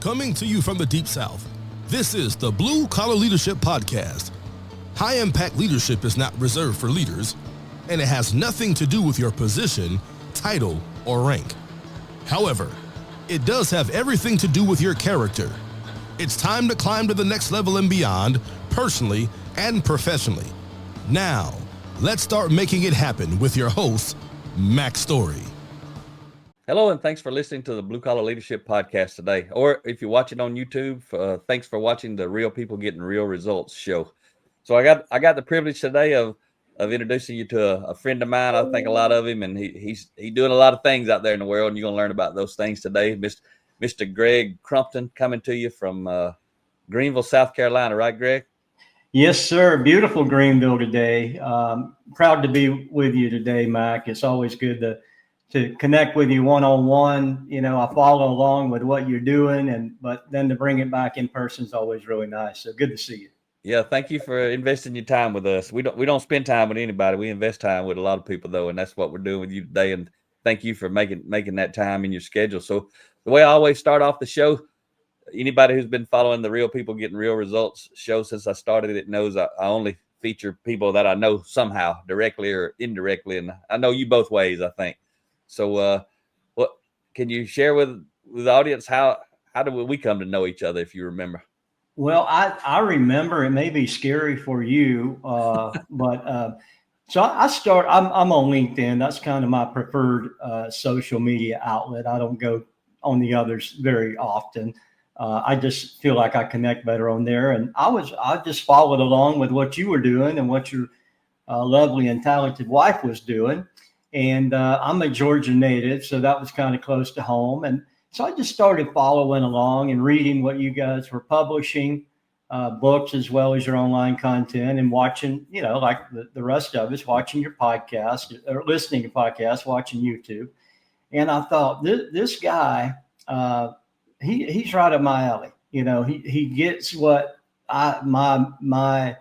Coming to you from the Deep South, this is the Blue Collar Leadership Podcast. High-impact leadership is not reserved for leaders, and it has nothing to do with your position, title, or rank. However, it does have everything to do with your character. It's time to climb to the next level and beyond, personally and professionally. Now, let's start making it happen with your host, Max Story. Hello, and thanks for listening to the Blue Collar Leadership Podcast today. Or if you're watching on YouTube, thanks for watching the Real People Getting Real Results show. So I got the privilege today of introducing you to a friend of mine. I think a lot of him, and he's doing a lot of things out there in the world, and you're going to learn about those things today. Mr. Greg Crumpton coming to you from Greenville, South Carolina, right, Greg? Yes, sir. Beautiful Greenville today. Proud to be with you today, Mac. It's always good to connect with you one-on-one. You know, I follow along with what you're doing, but then to bring it back in person is always really nice. So good to see you. Yeah, thank you for investing your time with us. We don't spend time with anybody. We invest time with a lot of people, though, and that's what we're doing with you today. And thank you for making that time in your schedule. So the way I always start off the show, anybody who's been following the Real People Getting Real Results show since I started it knows I only feature people that I know somehow, directly or indirectly, and I know you both ways, I think. So what can you share with the audience? How did we come to know each other, if you remember? Well, I remember. It may be scary for you, but so I'm on LinkedIn. That's kind of my preferred social media outlet. I don't go on the others very often. I just feel like I connect better on there. And I just followed along with what you were doing and what your lovely and talented wife was doing. And I'm a Georgia native, so that was kind of close to home. And so I just started following along and reading what you guys were publishing, books as well as your online content, and watching, you know, like the rest of us, watching your podcast or listening to podcasts, watching YouTube. And I thought, this guy, he's right up my alley. You know, he gets what my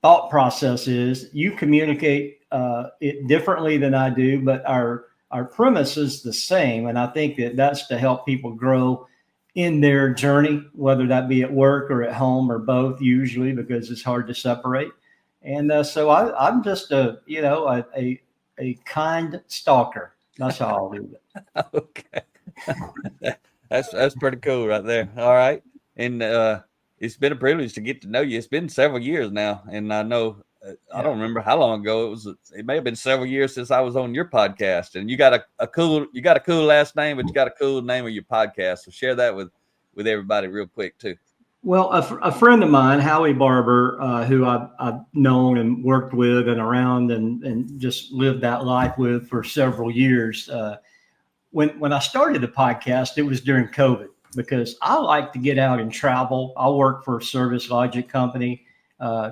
thought process is. You communicate it differently than I do, but our premise is the same. And I think that's to help people grow in their journey, whether that be at work or at home or both, usually, because it's hard to separate. And so I'm just a kind stalker. That's how I'll do it. Okay. That's pretty cool right there. All right. And it's been a privilege to get to know you. It's been several years now. And I know, I don't remember how long ago it was. It may have been several years since I was on your podcast. And you got a cool last name, but you got a cool name of your podcast. So share that with everybody real quick too. Well, a friend of mine, Howie Barber, who I've known and worked with and around and just lived that life with for several years. When I started the podcast, it was during COVID, because I like to get out and travel. I work for a service logic company,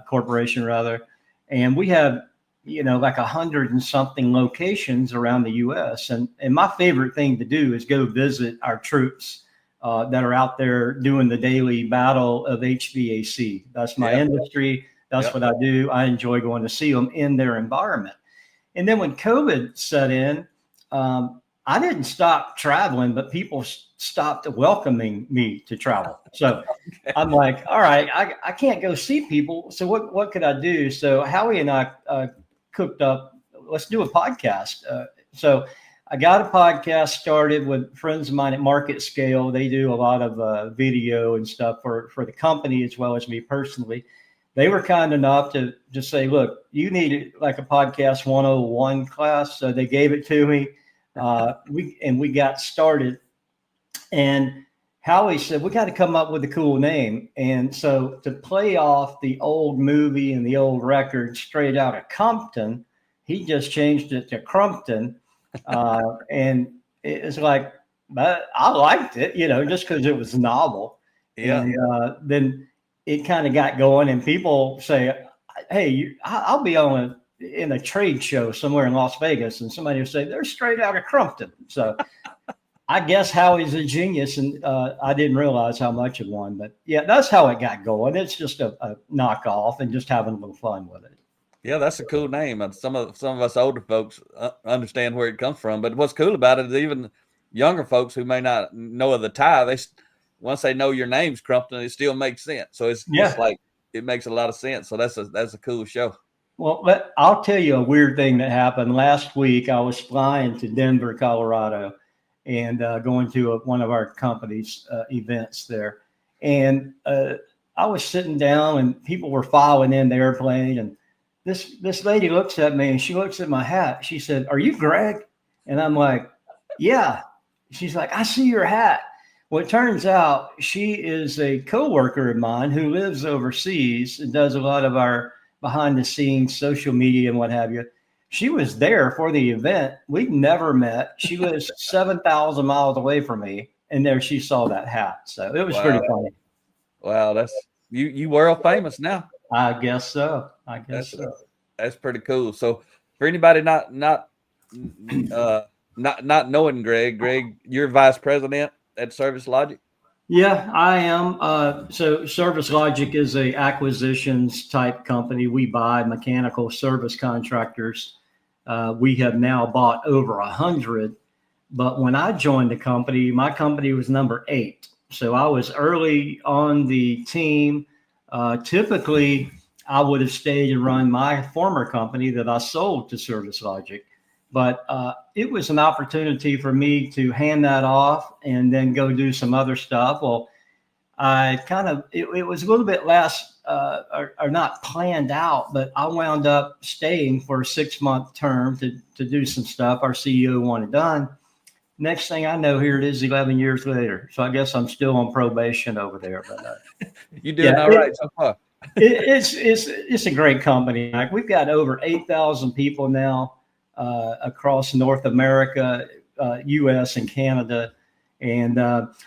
corporation rather. And we have, like 100 and something locations around the U.S. And my favorite thing to do is go visit our troops that are out there doing the daily battle of HVAC. That's my industry. That's what I do. I enjoy going to see them in their environment. And then when COVID set in, I didn't stop traveling, but people stopped welcoming me to travel. So I'm like, all right, I can't go see people. So what could I do? So Howie and I cooked up, let's do a podcast. So I got a podcast started with friends of mine at Market Scale. They do a lot of video and stuff for the company as well as me personally. They were kind enough to just say, look, you need like a podcast 101 class. So they gave it to me. We got started, and Howie said, we got to come up with a cool name. And so to play off the old movie and the old record Straight Outta Compton, he just changed it to Crumpton. And it's like, but I liked it, just because it was novel. Yeah. And then it kind of got going, and people say, hey, I'll be in a trade show somewhere in Las Vegas, and somebody will say they're straight out of Crumpton. So I guess Howie's a genius, and I didn't realize how much of one, but yeah, that's how it got going. It's just a knockoff and just having a little fun with it. Yeah, that's a cool name. Some of us older folks understand where it comes from, but what's cool about it is even younger folks who may not know of the tie, once they know your name's Crumpton, it still makes sense. So it's like it makes a lot of sense. So that's a cool show. Well, I'll tell you a weird thing that happened last week. I was flying to Denver, Colorado, and going to one of our company's events there. And I was sitting down, and people were filing in the airplane. And this lady looks at me, and she looks at my hat. She said, "Are you Greg?" And I'm like, "Yeah." She's like, "I see your hat." Well, it turns out she is a coworker of mine who lives overseas and does a lot of our behind the scenes social media and what have you. She was there for the event. We'd never met. She was 7,000 miles away from me, and there she saw that hat. So it was pretty funny. Wow, that's you world famous now. I guess so. That's pretty cool. So for anybody not knowing Greg, you're vice president at Service Logic. Yeah, I am. So Service Logic is a acquisitions type company. We buy mechanical service contractors. We have now bought over 100. But when I joined the company, my company was number 8. So I was early on the team. Typically, I would have stayed and run my former company that I sold to Service Logic. But it was an opportunity for me to hand that off and then go do some other stuff. Well, it was a little bit less or not planned out, but I wound up staying for a 6-month term to do some stuff our CEO wanted done. Next thing I know, here it is 11 years later. So I guess I'm still on probation over there. But you're doing all right so far. It's a great company. Like, we've got over 8,000 people now. Across North America, U.S. and Canada, and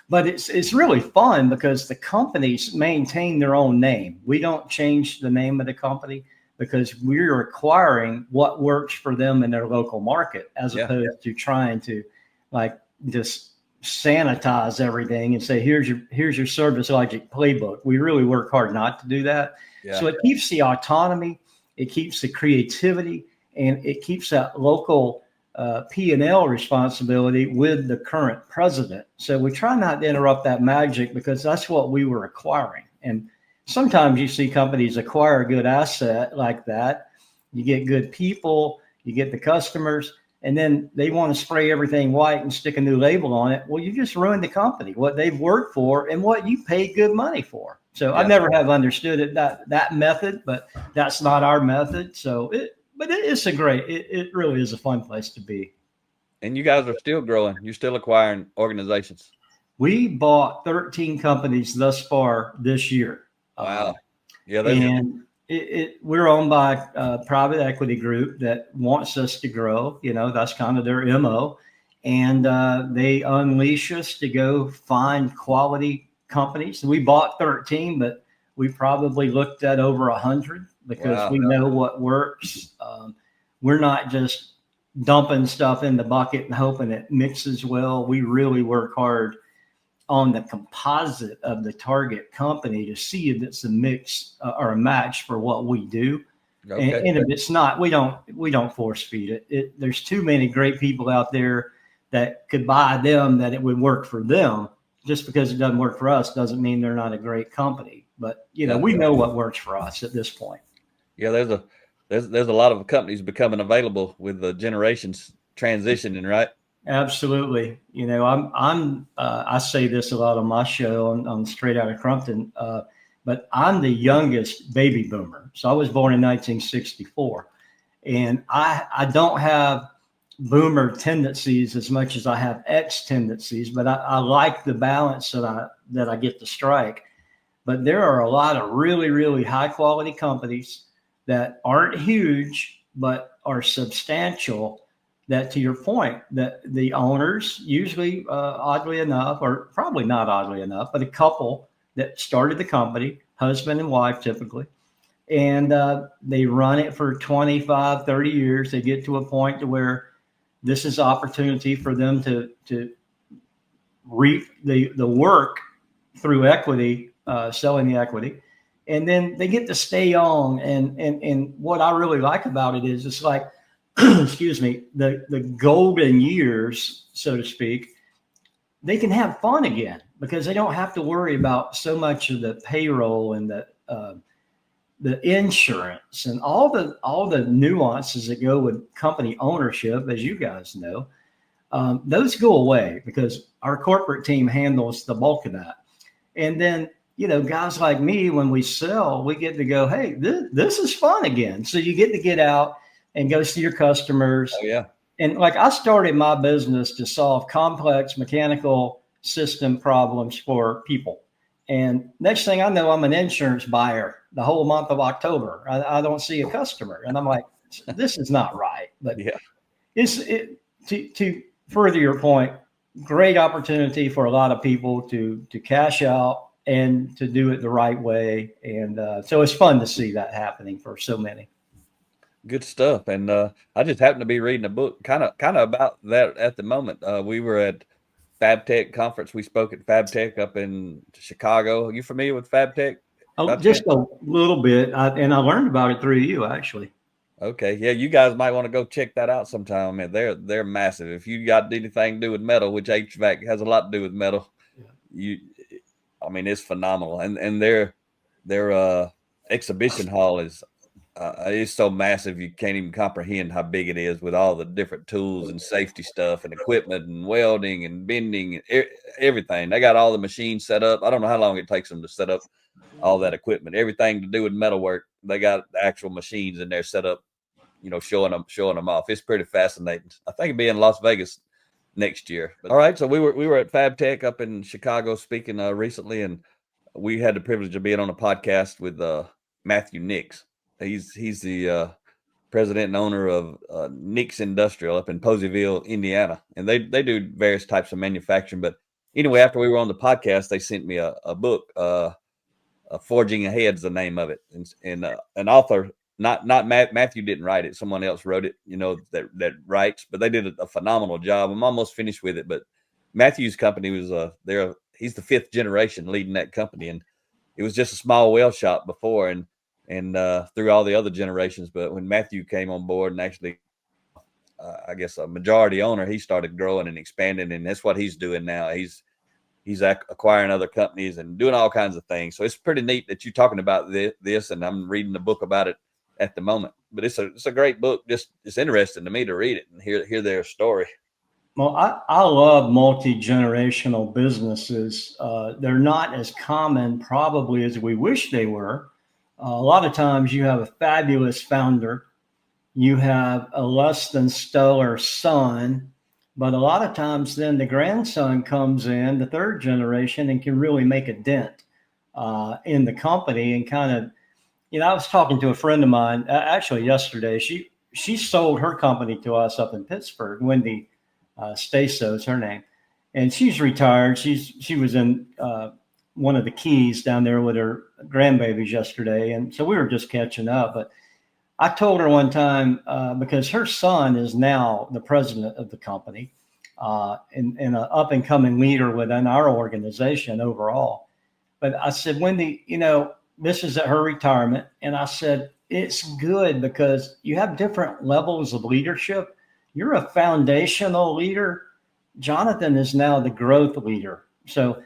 but it's really fun because the companies maintain their own name. We don't change the name of the company because we're acquiring what works for them in their local market, as opposed to trying to like just sanitize everything and say here's your Service Logic playbook. We really work hard not to do that. So it keeps the autonomy, it keeps the creativity, and it keeps that local P&L responsibility with the current president. So we try not to interrupt that magic because that's what we were acquiring. And sometimes you see companies acquire a good asset like that. You get good people, you get the customers, and then they want to spray everything white and stick a new label on it. Well, you just ruined the company, what they've worked for and what you paid good money for. So I never have understood it that method, but that's not our method. So it's it really is a fun place to be. And you guys are still growing. You're still acquiring organizations. We bought 13 companies thus far this year. Wow. And we're owned by a private equity group that wants us to grow. You know, that's kind of their MO. And they unleash us to go find quality companies. We bought 13, but we probably looked at over 100 because we know what works. We're not just dumping stuff in the bucket and hoping it mixes well. We really work hard on the composite of the target company to see if it's a mix or a match for what we do. Okay. And if it's not, we don't force feed it. There's too many great people out there that could buy them that it would work for them. Just because it doesn't work for us doesn't mean they're not a great company. But we know what works for us at this point. Yeah, there's a lot of companies becoming available with the generations transitioning, right? Absolutely. You know, I say this a lot on my show on Straight Outta Crumpton, but I'm the youngest baby boomer. So I was born in 1964, and I don't have boomer tendencies as much as I have X tendencies, but I like the balance that I get to strike. But there are a lot of really, really high quality companies that aren't huge, but are substantial, that, to your point, that the owners usually, oddly enough, or probably not oddly enough, but a couple that started the company, husband and wife typically, and they run it for 25, 30 years. They get to a point to where this is opportunity for them to reap the work through equity, selling the equity. And then they get to stay on. And what I really like about it is it's like, excuse me, the golden years, so to speak, they can have fun again because they don't have to worry about so much of the payroll and the insurance and all the nuances that go with company ownership, as you guys know. Those go away because our corporate team handles the bulk of that. And then, guys like me, when we sell, we get to go, hey, this is fun again. So you get to get out and go see your customers. Oh, yeah. And like I started my business to solve complex mechanical system problems for people. And next thing I know, I'm an insurance buyer the whole month of October. I don't see a customer. And I'm like, this is not right. But Yeah. To further your point, great opportunity for a lot of people to cash out and to do it the right way. And so it's fun to see that happening for so many. Good stuff. And I just happened to be reading a book kind of about that at the moment. We were at FabTech conference. We spoke at FabTech up in Chicago. Are you familiar with FabTech? Oh, just a little bit. And I learned about it through you, actually. Okay. Yeah, you guys might want to go check that out sometime. Man, they're massive. If you got anything to do with metal, which HVAC has a lot to do with metal, it's phenomenal. And their exhibition hall is it's so massive you can't even comprehend how big it is with all the different tools and safety stuff and equipment and welding and bending and everything. They got all the machines set up. I don't know how long it takes them to set up all that equipment, everything to do with metalwork. They got the actual machines in there set up, showing them off. It's pretty fascinating. I think it'll be in Las Vegas next year. But, all right. So we were at FabTech up in Chicago speaking recently, and we had the privilege of being on a podcast with Matthew Nix. He's the president and owner of Nix Industrial up in Poseyville, Indiana, and they do various types of manufacturing. But anyway, after we were on the podcast, they sent me a book. Forging Ahead's the name of it, and an author, not Matthew didn't write it. Someone else wrote it, that writes, but they did a phenomenal job. I'm almost finished with it, but Matthew's company was he's the 5th generation leading that company, and it was just a small weld shop before, and through all the other generations. But when Matthew came on board and actually, I guess a majority owner, he started growing and expanding, and that's what he's doing now. He's acquiring other companies and doing all kinds of things. So it's pretty neat that you're talking about this, and I'm reading the book about it at the moment. But it's a great book. Just it's interesting to me to read it and hear their story. Well, I love multi-generational businesses. They're not as common probably as we wish they were. A lot of times you have a fabulous founder, you have a less than stellar son, but a lot of times then the grandson comes in, the 3rd generation, and can really make a dent in the company. And kind of, I was talking to a friend of mine actually yesterday. She sold her company to us up in Pittsburgh. Wendy Staso is her name, and she's retired. She was in one of the Keys down there with her grandbabies yesterday, and so we were just catching up. But I told her one time, because her son is now the president of the company and an up and coming leader within our organization overall. But I said, Wendy, this is at her retirement. And I said, it's good because you have different levels of leadership. You're a foundational leader. Jonathan is now the growth leader. So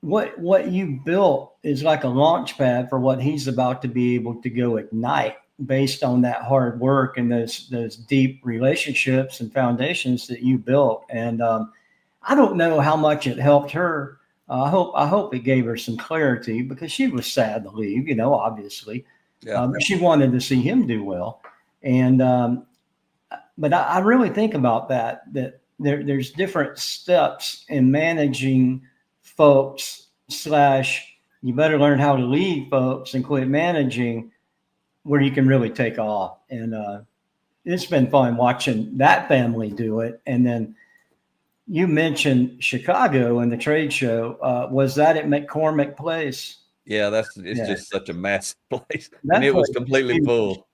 what you built is like a launch pad for what he's about to be able to go ignite, based on that hard work and those deep relationships and foundations that you built. And I don't know how much it helped her. I hope it gave her some clarity, because she was sad to leave, obviously. Yeah. She wanted to see him do well. And but I really think about that there's different steps in managing folks / you better learn how to lead folks and quit managing, where you can really take off. And it's been fun watching that family do it. And then you mentioned Chicago and the trade show. Was that at McCormick Place? Yeah, it's just such a massive place. And it was completely full.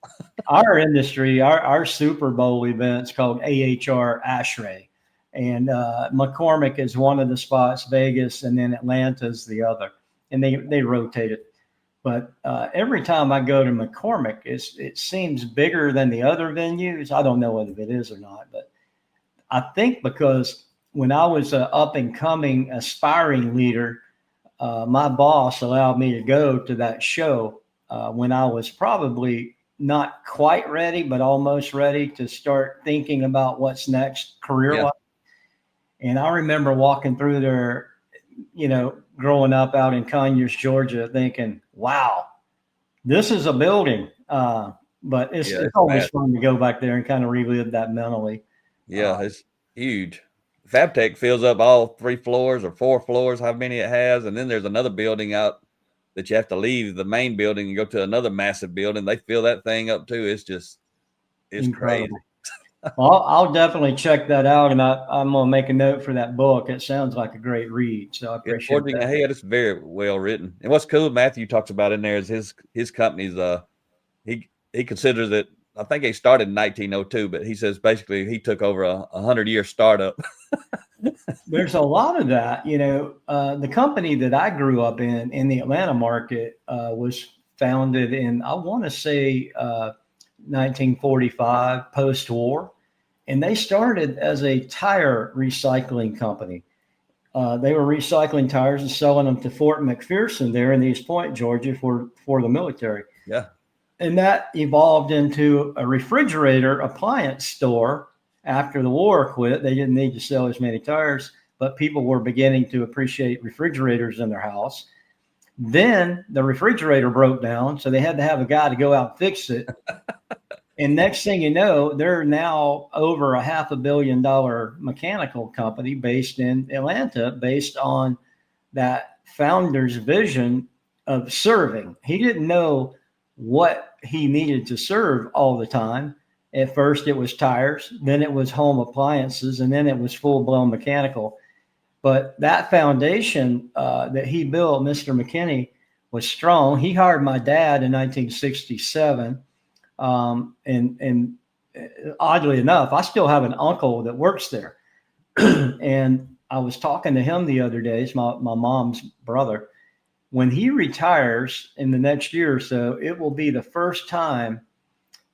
Our industry, our Super Bowl event's called AHR ASHRAE. And McCormick is one of the spots, Vegas, and then Atlanta's the other. And they rotate it. But every time I go to McCormick, it seems bigger than the other venues. I don't know whether it is or not, but I think because when I was an up and coming aspiring leader, my boss allowed me to go to that show when I was probably not quite ready, but almost ready to start thinking about what's next career-wise. Yeah. And I remember walking through there, growing up out in Conyers, Georgia, thinking, wow, this is a building. But it's always fun to go back there and kind of relive that mentally. Yeah, it's huge. FabTech fills up all 3 floors or 4 floors, how many it has. And then there's another building out that you have to leave the main building and go to another massive building. They fill that thing up too. It's incredible. Crazy. Well, I'll definitely check that out, and I'm going to make a note for that book. It sounds like a great read, so I appreciate it. Forging Ahead, it's very well written. And what's cool, Matthew talks about in there is his company's he considers it. I think he started in 1902, but he says basically he took over a 100-year startup. There's a lot of that. The company that I grew up in the Atlanta market, was founded in, I want to say, 1945, post-war, and they started as a tire recycling company. They were recycling tires and selling them to Fort McPherson there in East Point, Georgia, for the military. Yeah. And that evolved into a refrigerator appliance store after the war quit. They didn't need to sell as many tires, but people were beginning to appreciate refrigerators in their house. Then the refrigerator broke down, so they had to have a guy to go out and fix it. And next thing you know, they're now over a $500 million mechanical company based in Atlanta, based on that founder's vision of serving. He didn't know what he needed to serve all the time. At first it was tires, then it was home appliances, and then it was full-blown mechanical. But that foundation that he built, Mr. McKinney, was strong. He hired my dad in 1967. And oddly enough, I still have an uncle that works there. And I was talking to him the other day, it's my mom's brother. When he retires in the next year or so, it will be the first time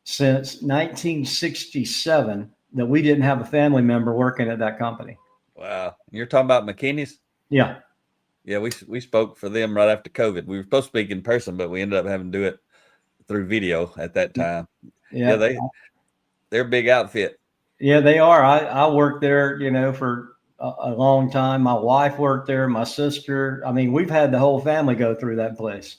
since 1967 that we didn't have a family member working at that company. Wow. You're talking about McKinney's? Yeah. Yeah, we spoke for them right after COVID. We were supposed to speak in person, but we ended up having to do it through video at that time. Yeah, they're a big outfit. Yeah, they are. I worked there, for a long time. My wife worked there, my sister. I mean, we've had the whole family go through that place.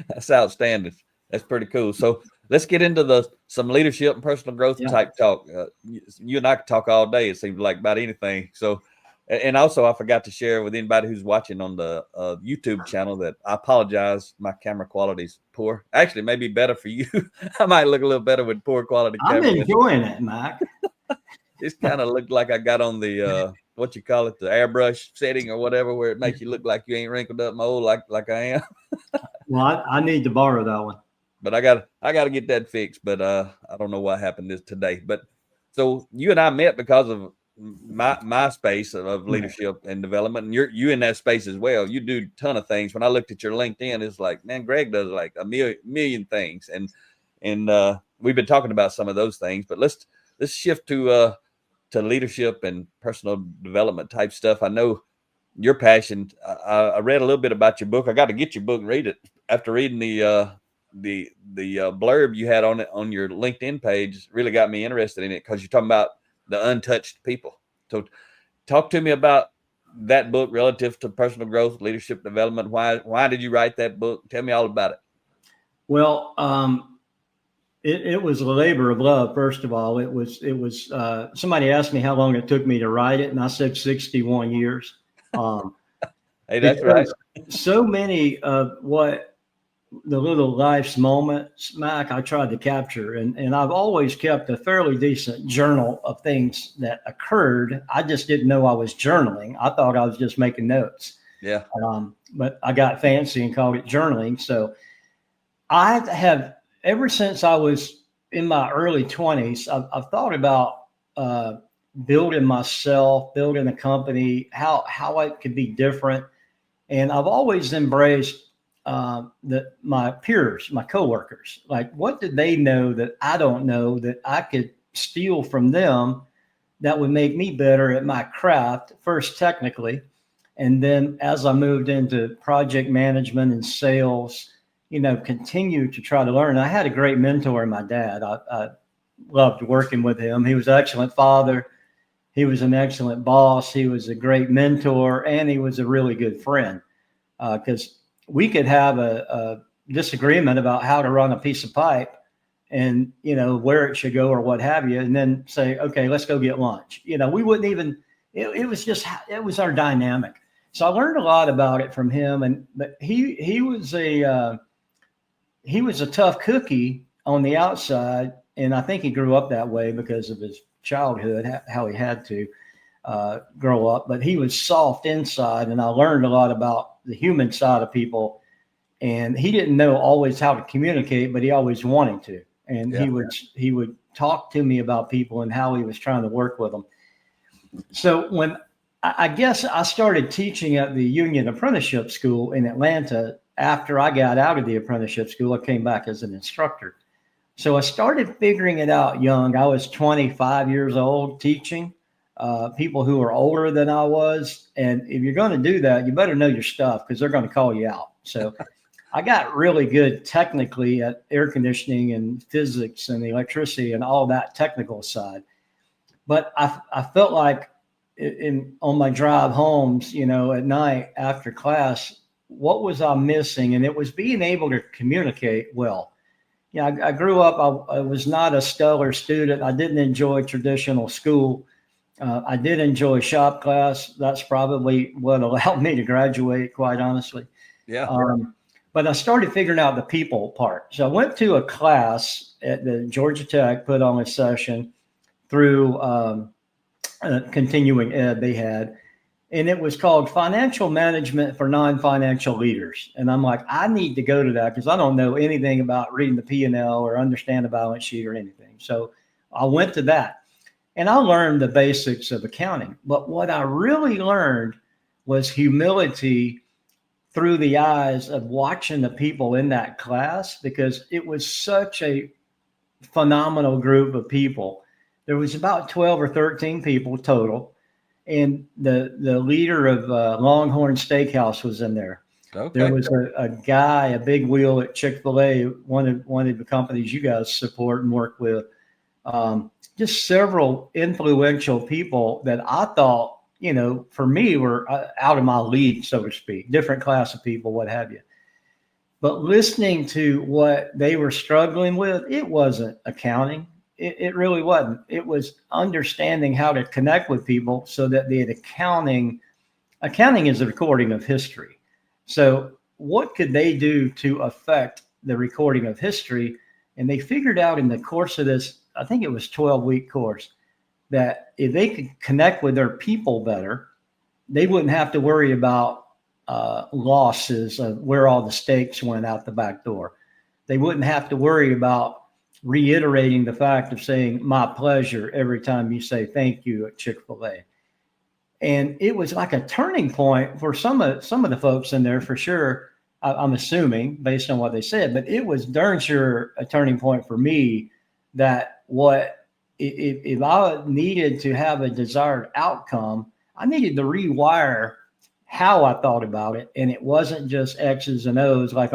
That's outstanding. That's pretty cool. So let's get into some leadership and personal growth type talk. You and I could talk all day, it seems like, about anything. So, and also I forgot to share with anybody who's watching on the YouTube channel that I apologize. My camera quality's poor. Actually, maybe better for you. I might look a little better with poor quality camera. I'm enjoying it, Mike. It's kind of looked like I got on the, what you call it, the airbrush setting or whatever, where it makes you look like you ain't wrinkled up mold like I am. Well, I need to borrow that one. But I got to get that fixed. But I don't know what happened today. But so you and I met because of my space of leadership and development, and you in that space as well. You do a ton of things. When I looked at your LinkedIn, it's like, man, Greg does like a million things, and we've been talking about some of those things. But let's shift to leadership and personal development type stuff. I know your passion. I read a little bit about your book. I got to get your book and read it. After reading the blurb you had on it on your LinkedIn page, really got me interested in it, because you're talking about the untouched people. So talk to me about that book relative to personal growth, leadership development. Why did you write that book? Tell me all about it. Well, it was a labor of love. First of all, it was somebody asked me how long it took me to write it, and I said 61 years. Hey, that's right. So many of what the little life's moments, Mike, I tried to capture, and I've always kept a fairly decent journal of things that occurred. I just didn't know I was journaling. I thought I was just making notes. Yeah. But I got fancy and called it journaling. So I have, ever since I was in my early 20s, I've thought about building myself, building a company, how I could be different. And I've always embraced my peers, my coworkers, like, what did they know that I don't know that I could steal from them that would make me better at my craft, first technically. And then as I moved into project management and sales, continued to try to learn. I had a great mentor in my dad. I loved working with him. He was an excellent father. He was an excellent boss. He was a great mentor, and he was a really good friend, because we could have a disagreement about how to run a piece of pipe and, where it should go or what have you, and then say, okay, let's go get lunch. We wouldn't even, it was our dynamic. So I learned a lot about it from him. But he was a tough cookie on the outside. And I think he grew up that way because of his childhood, how he had to grow up. But he was soft inside. And I learned a lot about the human side of people. And he didn't know always how to communicate, but he always wanted to. And he would talk to me about people and how he was trying to work with them. So when I guess I started teaching at the Union Apprenticeship School in Atlanta. After I got out of the apprenticeship school, I came back as an instructor. So I started figuring it out young. I was 25 years old teaching people who are older than I was. And if you're going to do that, you better know your stuff, because they're going to call you out. So I got really good technically at air conditioning and physics and electricity and all that technical side. But I felt like on my drive homes, at night after class, what was I missing? And it was being able to communicate well. I grew up, I was not a stellar student. I didn't enjoy traditional school. I did enjoy shop class. That's probably what allowed me to graduate, quite honestly. Yeah. But I started figuring out the people part. So I went to a class at the Georgia Tech, put on a session through continuing ed they had, and it was called Financial Management for Non-Financial Leaders. And I'm like, I need to go to that, because I don't know anything about reading the P&L or understand a balance sheet or anything. So I went to that, and I learned the basics of accounting. But what I really learned was humility through the eyes of watching the people in that class, because it was such a phenomenal group of people. There was about 12 or 13 people total. And the leader of Longhorn Steakhouse was in there. Okay. There was a guy, a big wheel at Chick-fil-A, one of the companies you guys support and work with. Just several influential people that I thought, for me were out of my league, so to speak, different class of people, what have you. But listening to what they were struggling with, it wasn't accounting. It really wasn't. It was understanding how to connect with people so that the accounting is a recording of history. So what could they do to affect the recording of history? And they figured out in the course of this, I think it was 12-week course, that if they could connect with their people better, they wouldn't have to worry about losses of where all the steaks went out the back door. They wouldn't have to worry about reiterating the fact of saying my pleasure every time you say thank you at Chick-fil-A. And it was like a turning point for some of the folks in there, for sure. I'm assuming based on what they said, but it was darn sure a turning point for me, that if I needed to have a desired outcome, I needed to rewire how I thought about it. And it wasn't just X's and O's like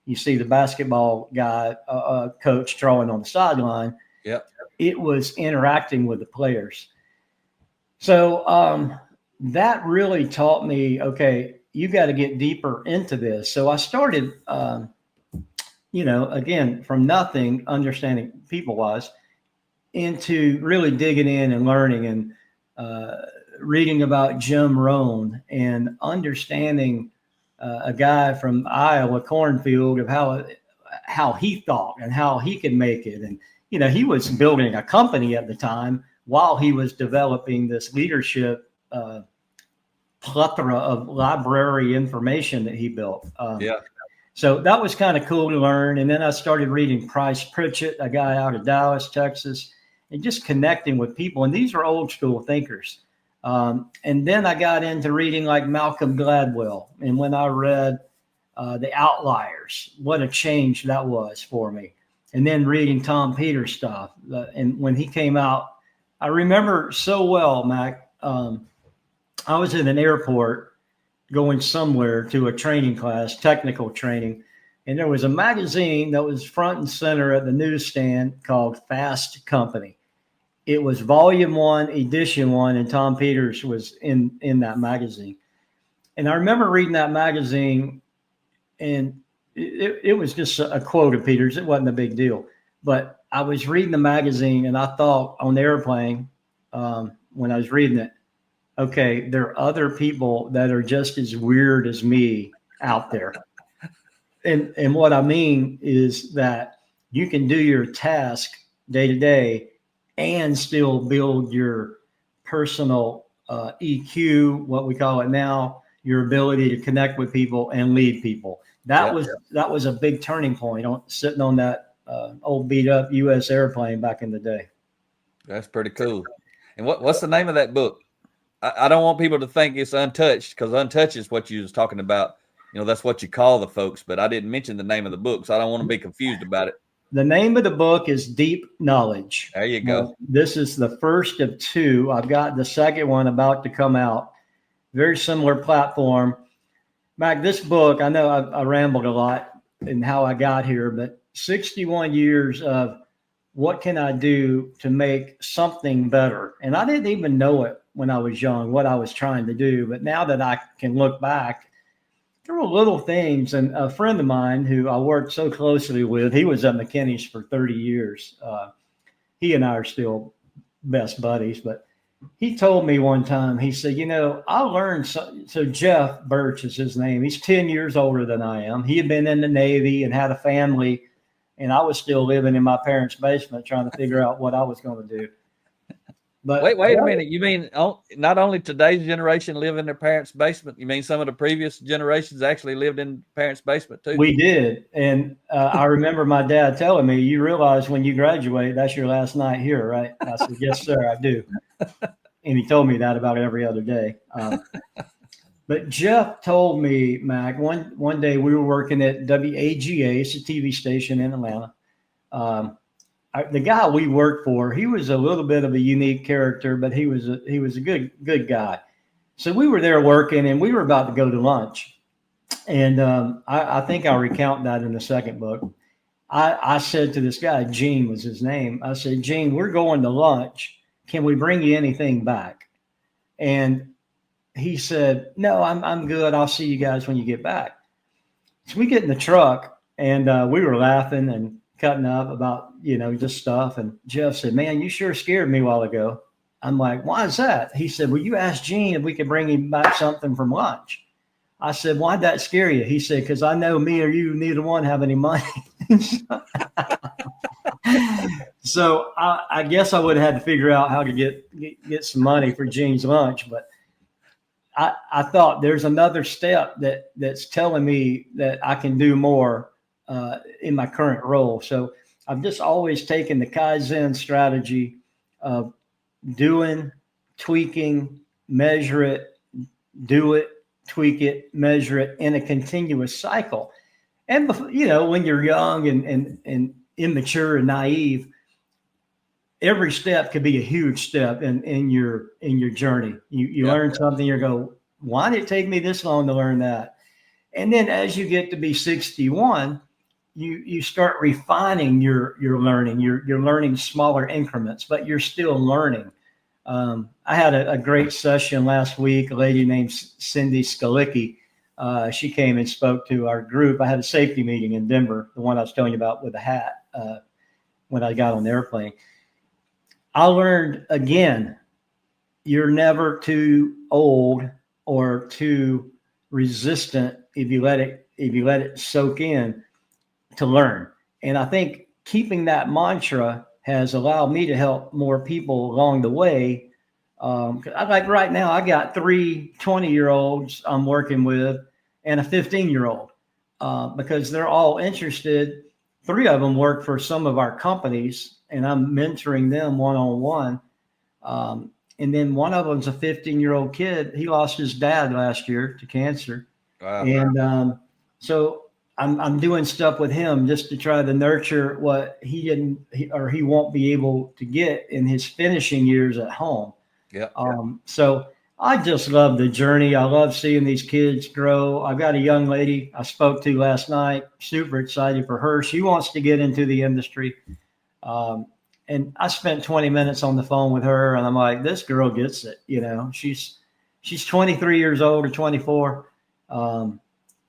you see the basketball guy, coach drawing on the sideline. Yep. It was interacting with the players. So that really taught me, okay, you got to get deeper into this. So I started, again, from nothing, understanding people-wise, into really digging in and learning and reading about Jim Rohn and understanding a guy from Iowa cornfield of how he thought and how he could make it. And, he was building a company at the time while he was developing this leadership plethora of library information that he built. So that was kind of cool to learn. And then I started reading Price Pritchett, a guy out of Dallas, Texas, and just connecting with people. And these are old school thinkers. And then I got into reading like Malcolm Gladwell. And when I read The Outliers, what a change that was for me. And then reading Tom Peters stuff. And when he came out, I remember so well, Mac. I was in an airport going somewhere to a training class, technical training, and there was a magazine that was front and center at the newsstand called Fast Company. It was volume 1, edition 1, and Tom Peters was in that magazine. And I remember reading that magazine, and it was just a quote of Peters. It wasn't a big deal. But I was reading the magazine, and I thought on the airplane when I was reading it, okay, there are other people that are just as weird as me out there. And what I mean is that you can do your task day to day and still build your personal EQ, what we call it now, your ability to connect with people and lead people. That was a big turning point sitting on that old beat up U.S. airplane back in the day. That's pretty cool. And what's the name of that book? I don't want people to think it's Untouched, because Untouched is what you was talking about. You know, that's what you call the folks, but I didn't mention the name of the book, so I don't want to be confused about it. The name of the book is Deep Knowledge. There you go. This is the first of 2. I've got the second one about to come out. Very similar platform. Mac, this book, I know I rambled a lot in how I got here, but 61 years of what can I do to make something better? And I didn't even know it when I was young, what I was trying to do. But now that I can look back, there were little things. And a friend of mine who I worked so closely with, he was at McKinney's for 30 years. He and I are still best buddies, but he told me one time, he said, you know, I learned so Jeff Birch is his name. He's 10 years older than I am. He had been in the Navy and had a family, and I was still living in my parents' basement trying to figure out what I was going to do. But wait a minute. You mean not only today's generation live in their parents' basement? You mean some of the previous generations actually lived in parents' basement too? We did. And I remember my dad telling me, you realize when you graduate, that's your last night here, right? I said, yes, sir, I do. And he told me that about every other day. But Jeff told me, Mac, one day we were working at WAGA, it's a TV station in Atlanta. The guy we worked for, he was a little bit of a unique character, but he was a good guy. So we were there working, and we were about to go to lunch. And I think I'll recount that in the second book. I said to this guy, Gene was his name. I said, Gene, we're going to lunch. Can we bring you anything back? And he said, no, I'm good. I'll see you guys when you get back. So we get in the truck, and we were laughing and cutting up about, just stuff. And Jeff said, man, you sure scared me a while ago. I'm like, why is that? He said, well, you asked Gene if we could bring him back something from lunch. I said, why'd that scare you? He said, because I know me or you, neither one have any money. So I guess I would have had to figure out how to get some money for Gene's lunch. But I thought there's another step that's telling me that I can do more in my current role. So I've just always taken the Kaizen strategy of doing, tweaking, measure it, do it, tweak it, measure it in a continuous cycle. And, when you're young and immature and naive, every step could be a huge step in your journey. You learn something, you go, why did it take me this long to learn that? And then as you get to be 61, you start refining your learning. You're learning smaller increments, but you're still learning. I had a great session last week. A lady named Cindy Skalicki. She came and spoke to our group. I had a safety meeting in Denver, the one I was telling you about with the hat when I got on the airplane. I learned again, you're never too old or too resistant if you let it soak in to learn. And I think keeping that mantra has allowed me to help more people along the way. Like right now, I got 3 20-year-olds I'm working with and a 15-year-old because they're all interested. 3 of them work for some of our companies, and I'm mentoring them one-on-one. And then one of them's a 15-year-old kid. He lost his dad last year to cancer. Wow. And so I'm doing stuff with him just to try to nurture what he won't be able to get in his finishing years at home. Yeah. So I just love the journey. I love seeing these kids grow. I've got a young lady I spoke to last night, super excited for her. She wants to get into the industry. And I spent 20 minutes on the phone with her, and I'm like, this girl gets it. You know, she's 23 years old or 24,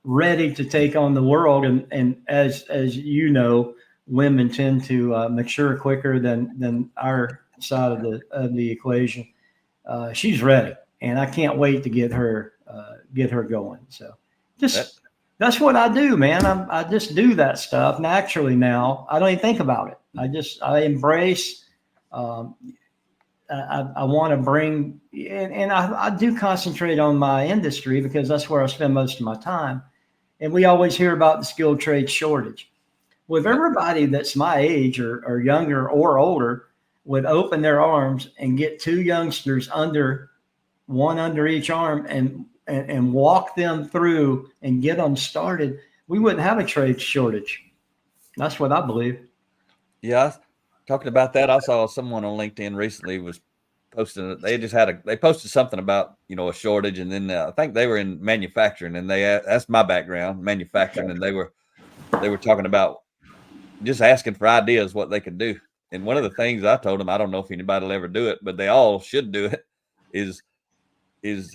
ready to take on the world. And as you know, women tend to mature quicker than our side of the equation. She's ready, and I can't wait to get her going. So that's what I do, man. I just do that stuff naturally now. I don't even think about it. I embrace. I want to bring, and I do concentrate on my industry because that's where I spend most of my time. And we always hear about the skilled trade shortage. Well, if everybody that's my age or younger or older would open their arms and get two youngsters one under each arm and walk them through and get them started, we wouldn't have a trade shortage. That's what I believe. Yeah. Talking about that, I saw someone on LinkedIn recently was posting. They posted something about, a shortage. And then I think they were in manufacturing, and that's my background, manufacturing. And they were talking about just asking for ideas, what they could do. And one of the things I told them, I don't know if anybody will ever do it, but they all should do it, is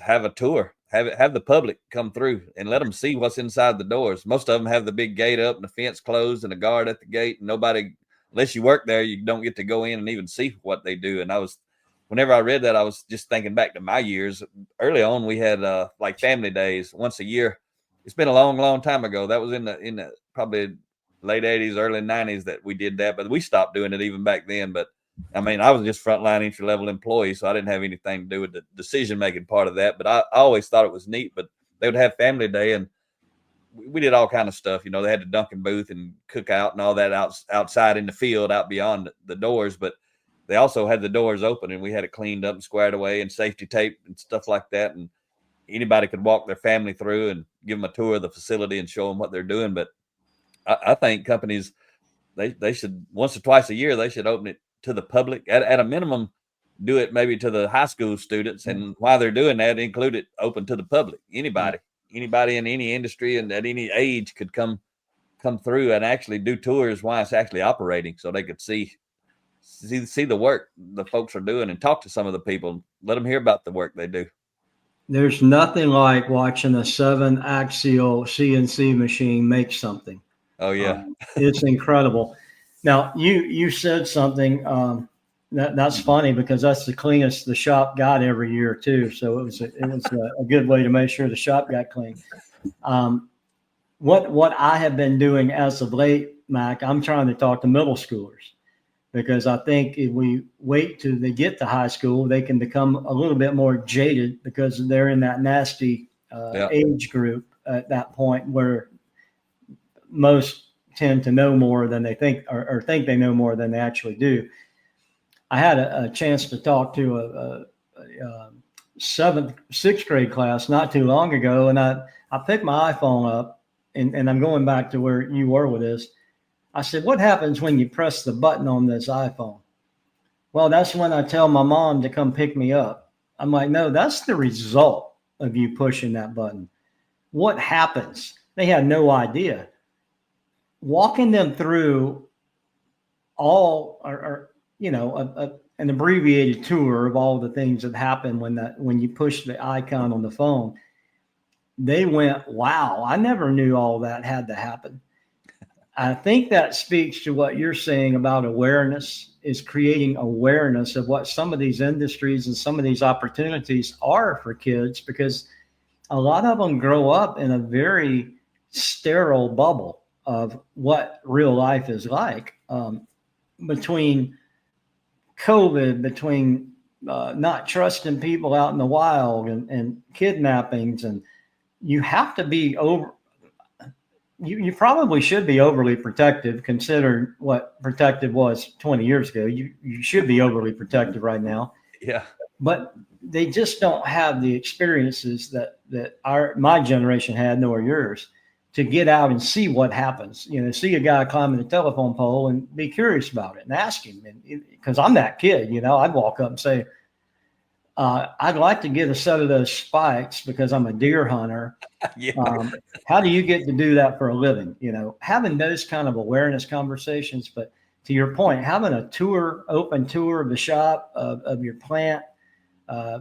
have a tour, have the public come through and let them see what's inside the doors. Most of them have the big gate up and the fence closed and a guard at the gate, and nobody, unless you work there, you don't get to go in and even see what they do. And whenever I read that, I was just thinking back to my years. Early on, we had like family days once a year. It's been a long, long time ago. That was in the probably late 80s, early 90s that we did that, but we stopped doing it even back then. But I mean, I was just frontline entry level employee, so I didn't have anything to do with the decision making part of that. But I always thought it was neat. But they would have family day, and we did all kind of stuff. They had the Dunkin' booth and cookout and all that outside in the field, out beyond the doors. But they also had the doors open, and we had it cleaned up and squared away and safety tape and stuff like that. And anybody could walk their family through and give them a tour of the facility and show them what they're doing. But I think companies, they should, once or twice a year, they should open it to the public. At a minimum, do it maybe to the high school students. And while they're doing that, include it open to the public. Anybody in any industry and at any age could come through and actually do tours while it's actually operating, so they could see the work the folks are doing and talk to some of the people, let them hear about the work they do. There's nothing like watching a 7-axial CNC machine make something. Oh yeah. It's incredible. Now you said something that's funny, because that's the cleanest the shop got every year too. So it was a good way to make sure the shop got clean. What I have been doing as of late, Mac, I'm trying to talk to middle schoolers, because I think if we wait till they get to high school, they can become a little bit more jaded, because they're in that nasty age group at that point where most tend to know more than they think, or think they know more than they actually do. I had a chance to talk to a 6th grade class not too long ago, and I picked my iPhone up, and I'm going back to where you were with this. I said, what happens when you press the button on this iPhone? Well, that's when I tell my mom to come pick me up. I'm like, no, that's the result of you pushing that button. What happens? They had no idea. Walking them through an abbreviated tour of all the things that happen when you push the icon on the phone, they went, wow, I never knew all that had to happen. I think that speaks to what you're saying about awareness, is creating awareness of what some of these industries and some of these opportunities are for kids, because a lot of them grow up in a very sterile bubble of what real life is like. Between COVID, between not trusting people out in the wild and kidnappings, and you have to be you probably should be overly protective, considering what protective was 20 years ago. You should be overly protective right now. Yeah. But they just don't have the experiences that my generation had, nor yours. to get out and see what happens. See a guy climbing a telephone pole and be curious about it and ask him. And because I'm that kid, I'd walk up and say, I'd like to get a set of those spikes because I'm a deer hunter. Yeah. How do you get to do that for a living? Having those kind of awareness conversations. But to your point, having a open tour of the shop, of your plant,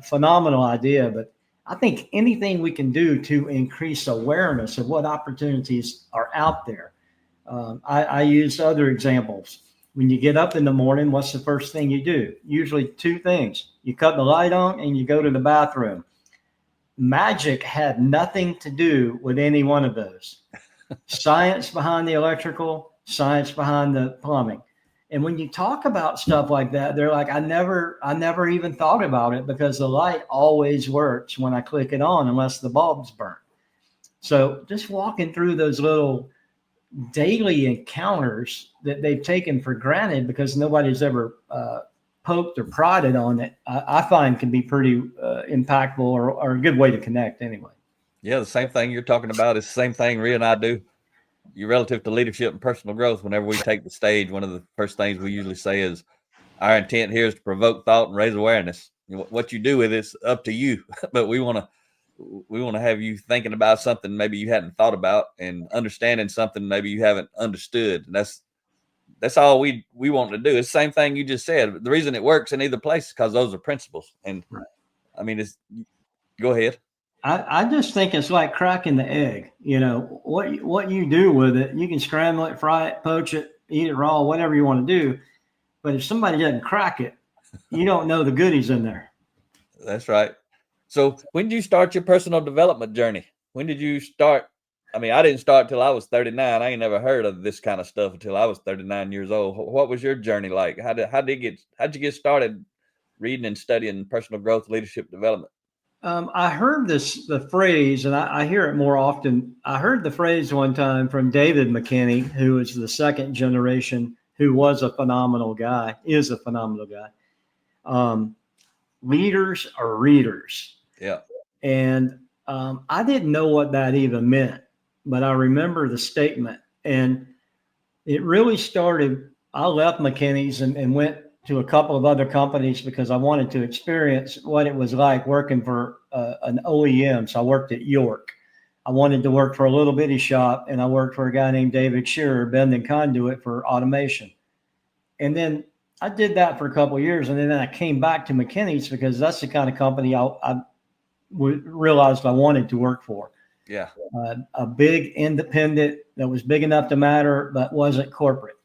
phenomenal idea. But I think anything we can do to increase awareness of what opportunities are out there. I use other examples. When you get up in the morning, what's the first thing you do? Usually two things. You cut the light on and you go to the bathroom. Magic had nothing to do with any one of those. Science behind the electrical, science behind the plumbing. And when you talk about stuff like that, they're like, I never even thought about it because the light always works when I click it on unless the bulb's burnt. So just walking through those little daily encounters that they've taken for granted because nobody's ever poked or prodded on it, I find can be pretty impactful or a good way to connect anyway. Yeah, the same thing you're talking about is the same thing Rhea and I do. You relative to leadership and personal growth, whenever we take the stage, one of the first things we usually say is our intent here is to provoke thought and raise awareness. What you do with it's up to you, but we want to have you thinking about something maybe you hadn't thought about and understanding something maybe you haven't understood. And that's all we want to do. It's the same thing you just said. The reason it works in either place is because those are principles. And right. I mean, go ahead. I just think it's like cracking the egg. What you do with it, you can scramble it, fry it, poach it, eat it raw, whatever you want to do. But if somebody doesn't crack it, you don't know the goodies in there. That's right. So when did you start your personal development journey? When did you start? I mean, I didn't start till I was 39. I ain't never heard of this kind of stuff until I was 39 years old. What was your journey like? How'd you get started reading and studying personal growth, leadership development? I heard the phrase, and I hear it more often. I heard the phrase one time from David McKinney, who is the second generation, who is a phenomenal guy. Leaders are readers. Yeah. And I didn't know what that even meant, but I remember the statement. And it really started, I left McKinney's and went to a couple of other companies because I wanted to experience what it was like working for an OEM. So I worked at York. I wanted to work for a little bitty shop, and I worked for a guy named David Shearer, bending conduit for automation. And then I did that for a couple of years, and then I came back to McKinney's because that's the kind of company I realized I wanted to work for. Yeah. A big independent that was big enough to matter, but wasn't corporate.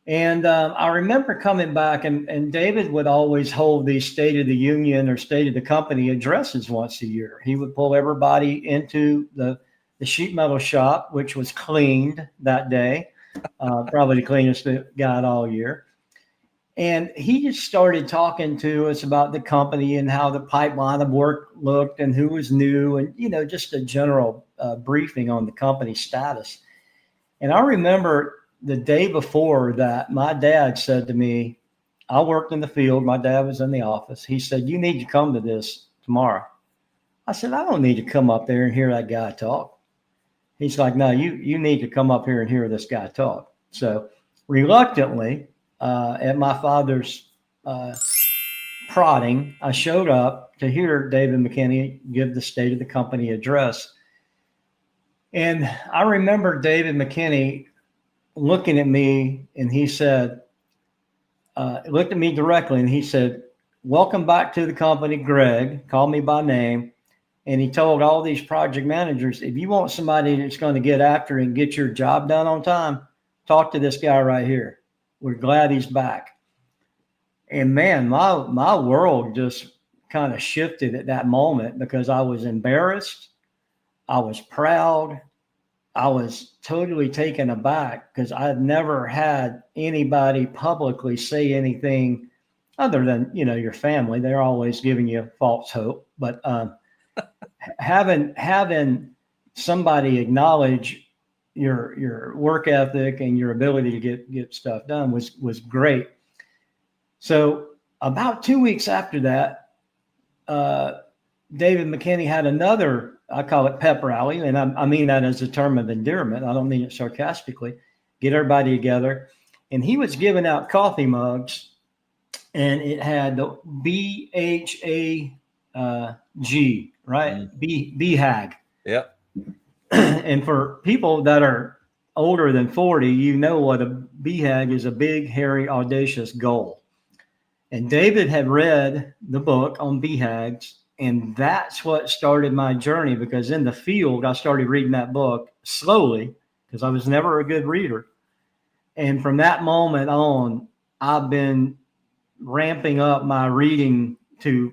And I remember coming back, and David would always hold these State of the Union or State of the Company addresses once a year. He would pull everybody into the sheet metal shop, which was cleaned that day, probably the cleanest it got all year. And he just started talking to us about the company and how the pipeline of work looked and who was new and, just a general briefing on the company status. And I remember the day before that, my dad said to me, I worked in the field. My dad was in the office. He said, you need to come to this tomorrow. I said, I don't need to come up there and hear that guy talk. He's like, no, you need to come up here and hear this guy talk. So reluctantly, at my father's prodding, I showed up to hear David McKinney give the State of the Company address. And I remember David McKinney looking at me, and he said, looked at me directly, and he said, welcome back to the company, Greg, called me by name. And he told all these project managers, if you want somebody that's going to get after and get your job done on time, talk to this guy right here. We're glad he's back. And man, my world just kind of shifted at that moment because I was embarrassed. I was proud. I was totally taken aback because I had never had anybody publicly say anything other than, your family. They're always giving you false hope. But having somebody acknowledge your work ethic and your ability to get stuff done was great. So about 2 weeks after that, David McKinney had another I call it pep rally, and I mean that as a term of endearment. I don't mean it sarcastically. Get everybody together. And he was giving out coffee mugs, and it had the BHAG, right? BHAG. Yep. And for people that are older than 40, you know what a BHAG is: a big, hairy, audacious goal. And David had read the book on BHAGs, and that's what started my journey, because in the field, I started reading that book slowly because I was never a good reader. And from that moment on, I've been ramping up my reading to,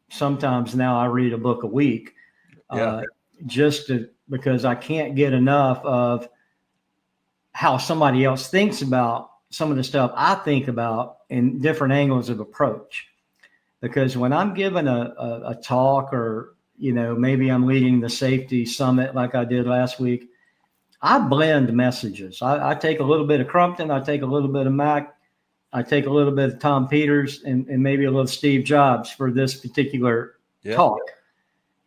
sometimes now I read a book a week, because I can't get enough of how somebody else thinks about some of the stuff I think about in different angles of approach. Because when I'm giving a talk, or, maybe I'm leading the safety summit like I did last week, I blend messages. I take a little bit of Crumpton, I take a little bit of Mac, I take a little bit of Tom Peters, and maybe a little Steve Jobs for this particular talk.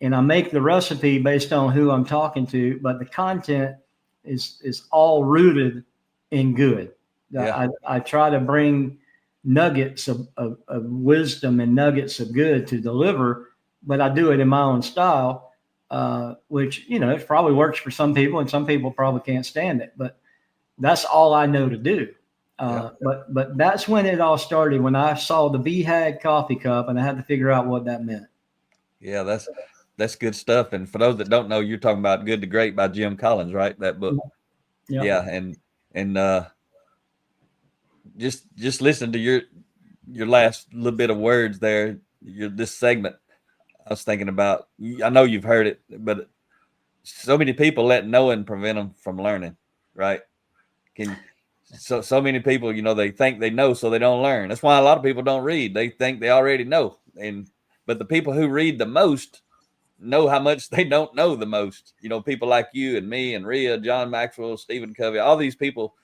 And I make the recipe based on who I'm talking to, but the content is all rooted in good. I try to bring nuggets of wisdom and nuggets of good to deliver, but I do it in my own style, which, it probably works for some people, and some people probably can't stand it, but that's all I know to do. But that's when it all started, when I saw the BHAG coffee cup, and I had to figure out what that meant. Yeah, that's good stuff. And for those that don't know, you're talking about Good to Great by Jim Collins, right? That book. Yeah. And just listen to your last little bit of words there. This segment, I was thinking about, I know you've heard it, but so many people let knowing prevent them from learning, right? So many people, they think they know, so they don't learn. That's why a lot of people don't read. They think they already know. But the people who read the most know how much they don't know the most. People like you and me and Rhea, John Maxwell, Stephen Covey, all these people,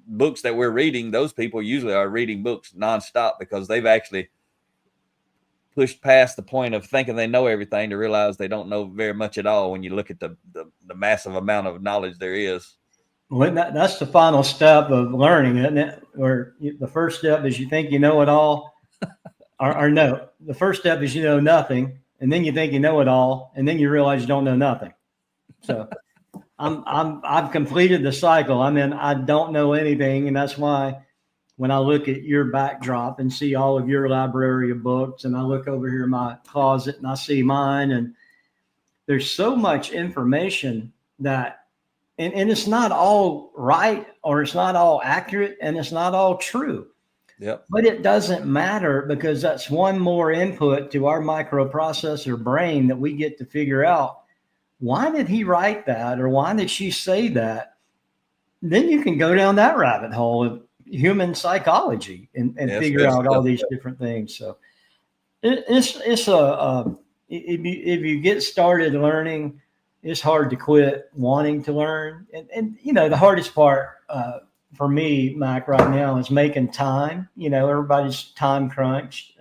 books that we're reading, those people usually are reading books nonstop, because they've actually pushed past the point of thinking they know everything to realize they don't know very much at all when you look at the massive amount of knowledge there is. Well, that's the final step of learning, isn't it? Where the first step is you think you know it all, or no. The first step is you know nothing, and then you think you know it all, and then you realize you don't know nothing. So I've completed the cycle. I don't know anything, and that's why when I look at your backdrop and see all of your library of books, and I look over here in my closet and I see mine, and there's so much information that, and it's not all right, or it's not all accurate, and it's not all true. Yep. But it doesn't matter, because that's one more input to our microprocessor brain that we get to figure out, why did he write that, or why did she say that? Then you can go down that rabbit hole of human psychology and figure out all these different things. So if you get started learning, it's hard to quit wanting to learn. And the hardest part for me, Mac, right now is making time. Everybody's time crunched,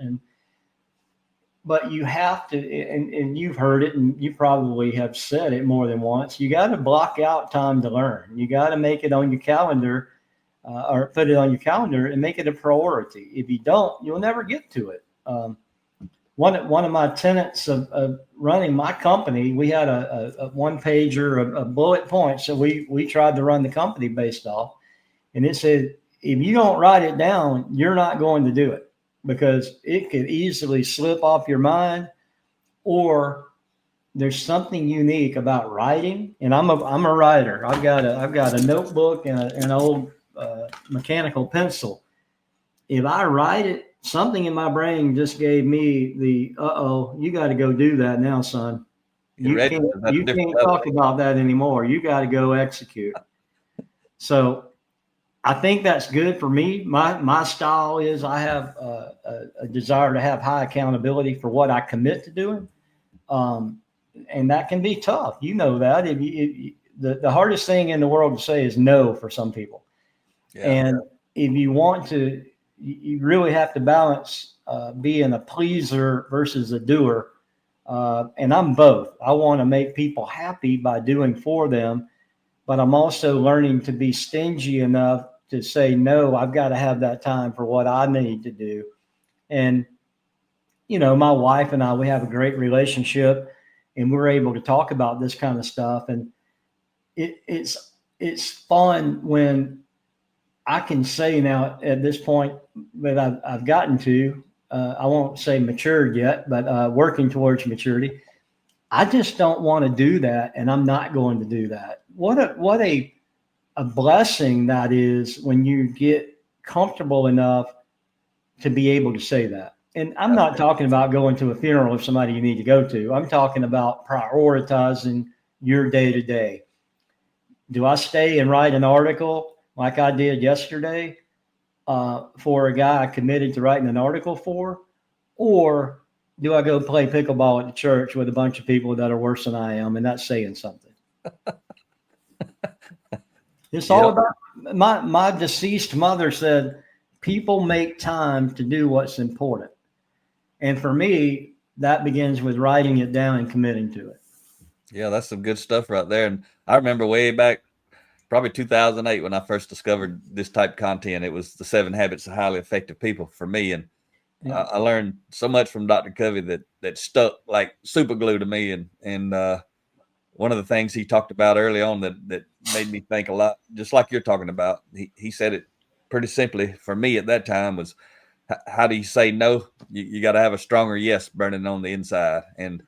but you have to, and you've heard it, and you probably have said it more than once, you got to block out time to learn. You got to make it on your calendar, or put it on your calendar and make it a priority. If you don't, you'll never get to it. One of my tenets of running my company, we had a one pager of bullet points that we tried to run the company based off. And it said, if you don't write it down, you're not going to do it, because it could easily slip off your mind, or there's something unique about writing. And I'm a writer. I've got a notebook and an old mechanical pencil. If I write it, something in my brain just gave me the, you got to go do that now, son. You can't talk about that anymore. You got to go execute. So I think that's good for me. My style is, I have a desire to have high accountability for what I commit to doing. And that can be tough. That. The hardest thing in the world to say is no for some people. Yeah. And if you want to, you really have to balance being a pleaser versus a doer. And I'm both. I want to make people happy by doing for them, but I'm also learning to be stingy enough to say, no, I've got to have that time for what I need to do. And, my wife and I, we have a great relationship, and we're able to talk about this kind of stuff. And it's fun when I can say now at this point that I've gotten to, I won't say matured yet, but working towards maturity. I just don't want to do that, and I'm not going to do that. What a blessing that is when you get comfortable enough to be able to say that. And I'm not talking about going to a funeral of somebody you need to go to. I'm talking about prioritizing your day to day. Do I stay and write an article like I did yesterday for a guy I committed to writing an article for? Or do I go play pickleball at the church with a bunch of people that are worse than I am? And that's saying something. It's all about my deceased mother said, people make time to do what's important. And for me, that begins with writing it down and committing to it. Yeah, that's some good stuff right there. And I remember way back, probably 2008, when I first discovered this type of content. It was the 7 Habits of Highly Effective People for me. And I learned so much from Dr. Covey that stuck like super glue to me. And one of the things he talked about early on that made me think a lot, just like you're talking about, he said it pretty simply for me at that time was, how do you say no? You got to have a stronger yes burning on the inside. And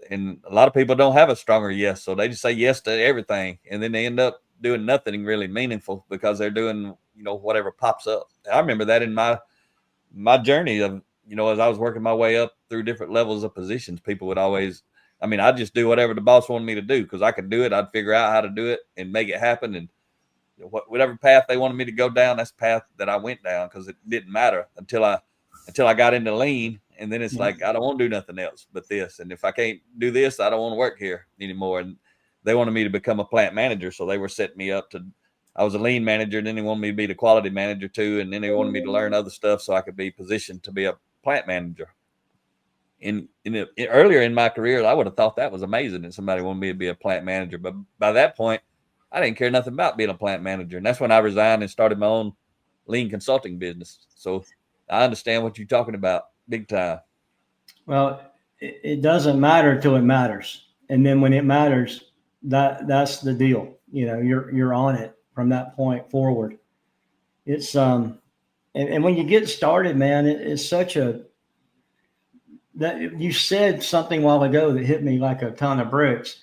a lot of people don't have a stronger yes. So they just say yes to everything. And then they end up doing nothing really meaningful because they're doing, whatever pops up. I remember that in my journey of, as I was working my way up through different levels of positions, people would always, I'd just do whatever the boss wanted me to do because I could do it. I'd figure out how to do it and make it happen. And whatever path they wanted me to go down, that's the path that I went down because it didn't matter until I got into lean. And then it's like, I don't want to do nothing else but this. And if I can't do this, I don't want to work here anymore. And they wanted me to become a plant manager. So they were setting me up I was a lean manager, and then they wanted me to be the quality manager too. And then they wanted me to learn other stuff so I could be positioned to be a plant manager. Earlier in my career, I would have thought that was amazing that somebody wanted me to be a plant manager. But by that point, I didn't care nothing about being a plant manager. And that's when I resigned and started my own lean consulting business. So I understand what you're talking about big time. Well, it doesn't matter till it matters. And then when it matters, that's the deal. You're on it from that point forward. It's and when you get started, man, it's such that you said something a while ago that hit me like a ton of bricks.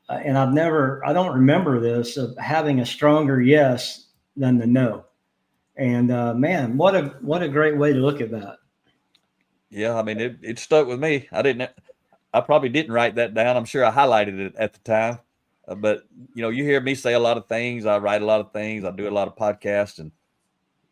And I don't remember this, of having a stronger yes than the no. And man, what a great way to look at that. Yeah, it stuck with me. I probably didn't write that down. I'm sure I highlighted it at the time. But you hear me say a lot of things. I write a lot of things. I do a lot of podcasts, and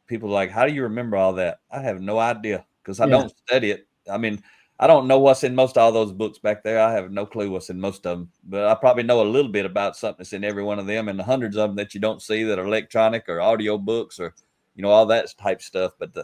people are like, how do you remember all that? I have no idea because I don't study it. I don't know what's in most of all those books back there. I have no clue what's in most of them, but I probably know a little bit about something that's in every one of them and the hundreds of them that you don't see that are electronic or audio books or, all that type stuff. But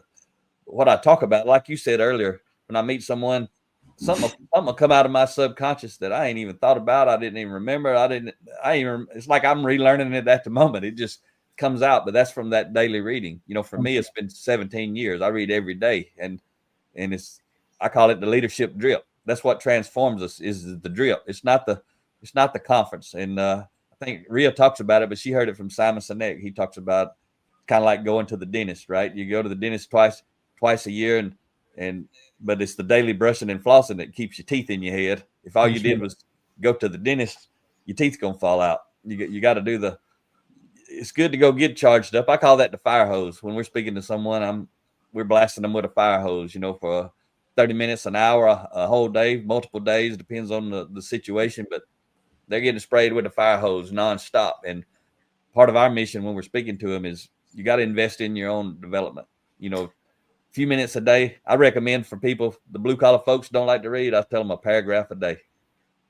what I talk about, like you said earlier, when I meet someone, something will come out of my subconscious that I ain't even thought about. I didn't even remember. It's like I'm relearning it at the moment. It just comes out, but that's from that daily reading. For me, it's been 17 years. I read every day, and I call it the leadership drip. That's what transforms us is the drip. It's not the conference. And I think Rhea talks about it, but she heard it from Simon Sinek. He talks about kind of like going to the dentist, right? You go to the dentist twice a year, but it's the daily brushing and flossing that keeps your teeth in your head. If all you did was go to the dentist, your teeth's gonna fall out. You got to do it's good to go get charged up. I call that the fire hose. When we're speaking to someone, we're blasting them with a fire hose, for 30 minutes, an hour, a whole day, multiple days, depends on the situation, but they're getting sprayed with a fire hose nonstop. And part of our mission when we're speaking to them is you got to invest in your own development. A few minutes a day. I recommend for people, the blue collar folks don't like to read. I tell them a paragraph a day.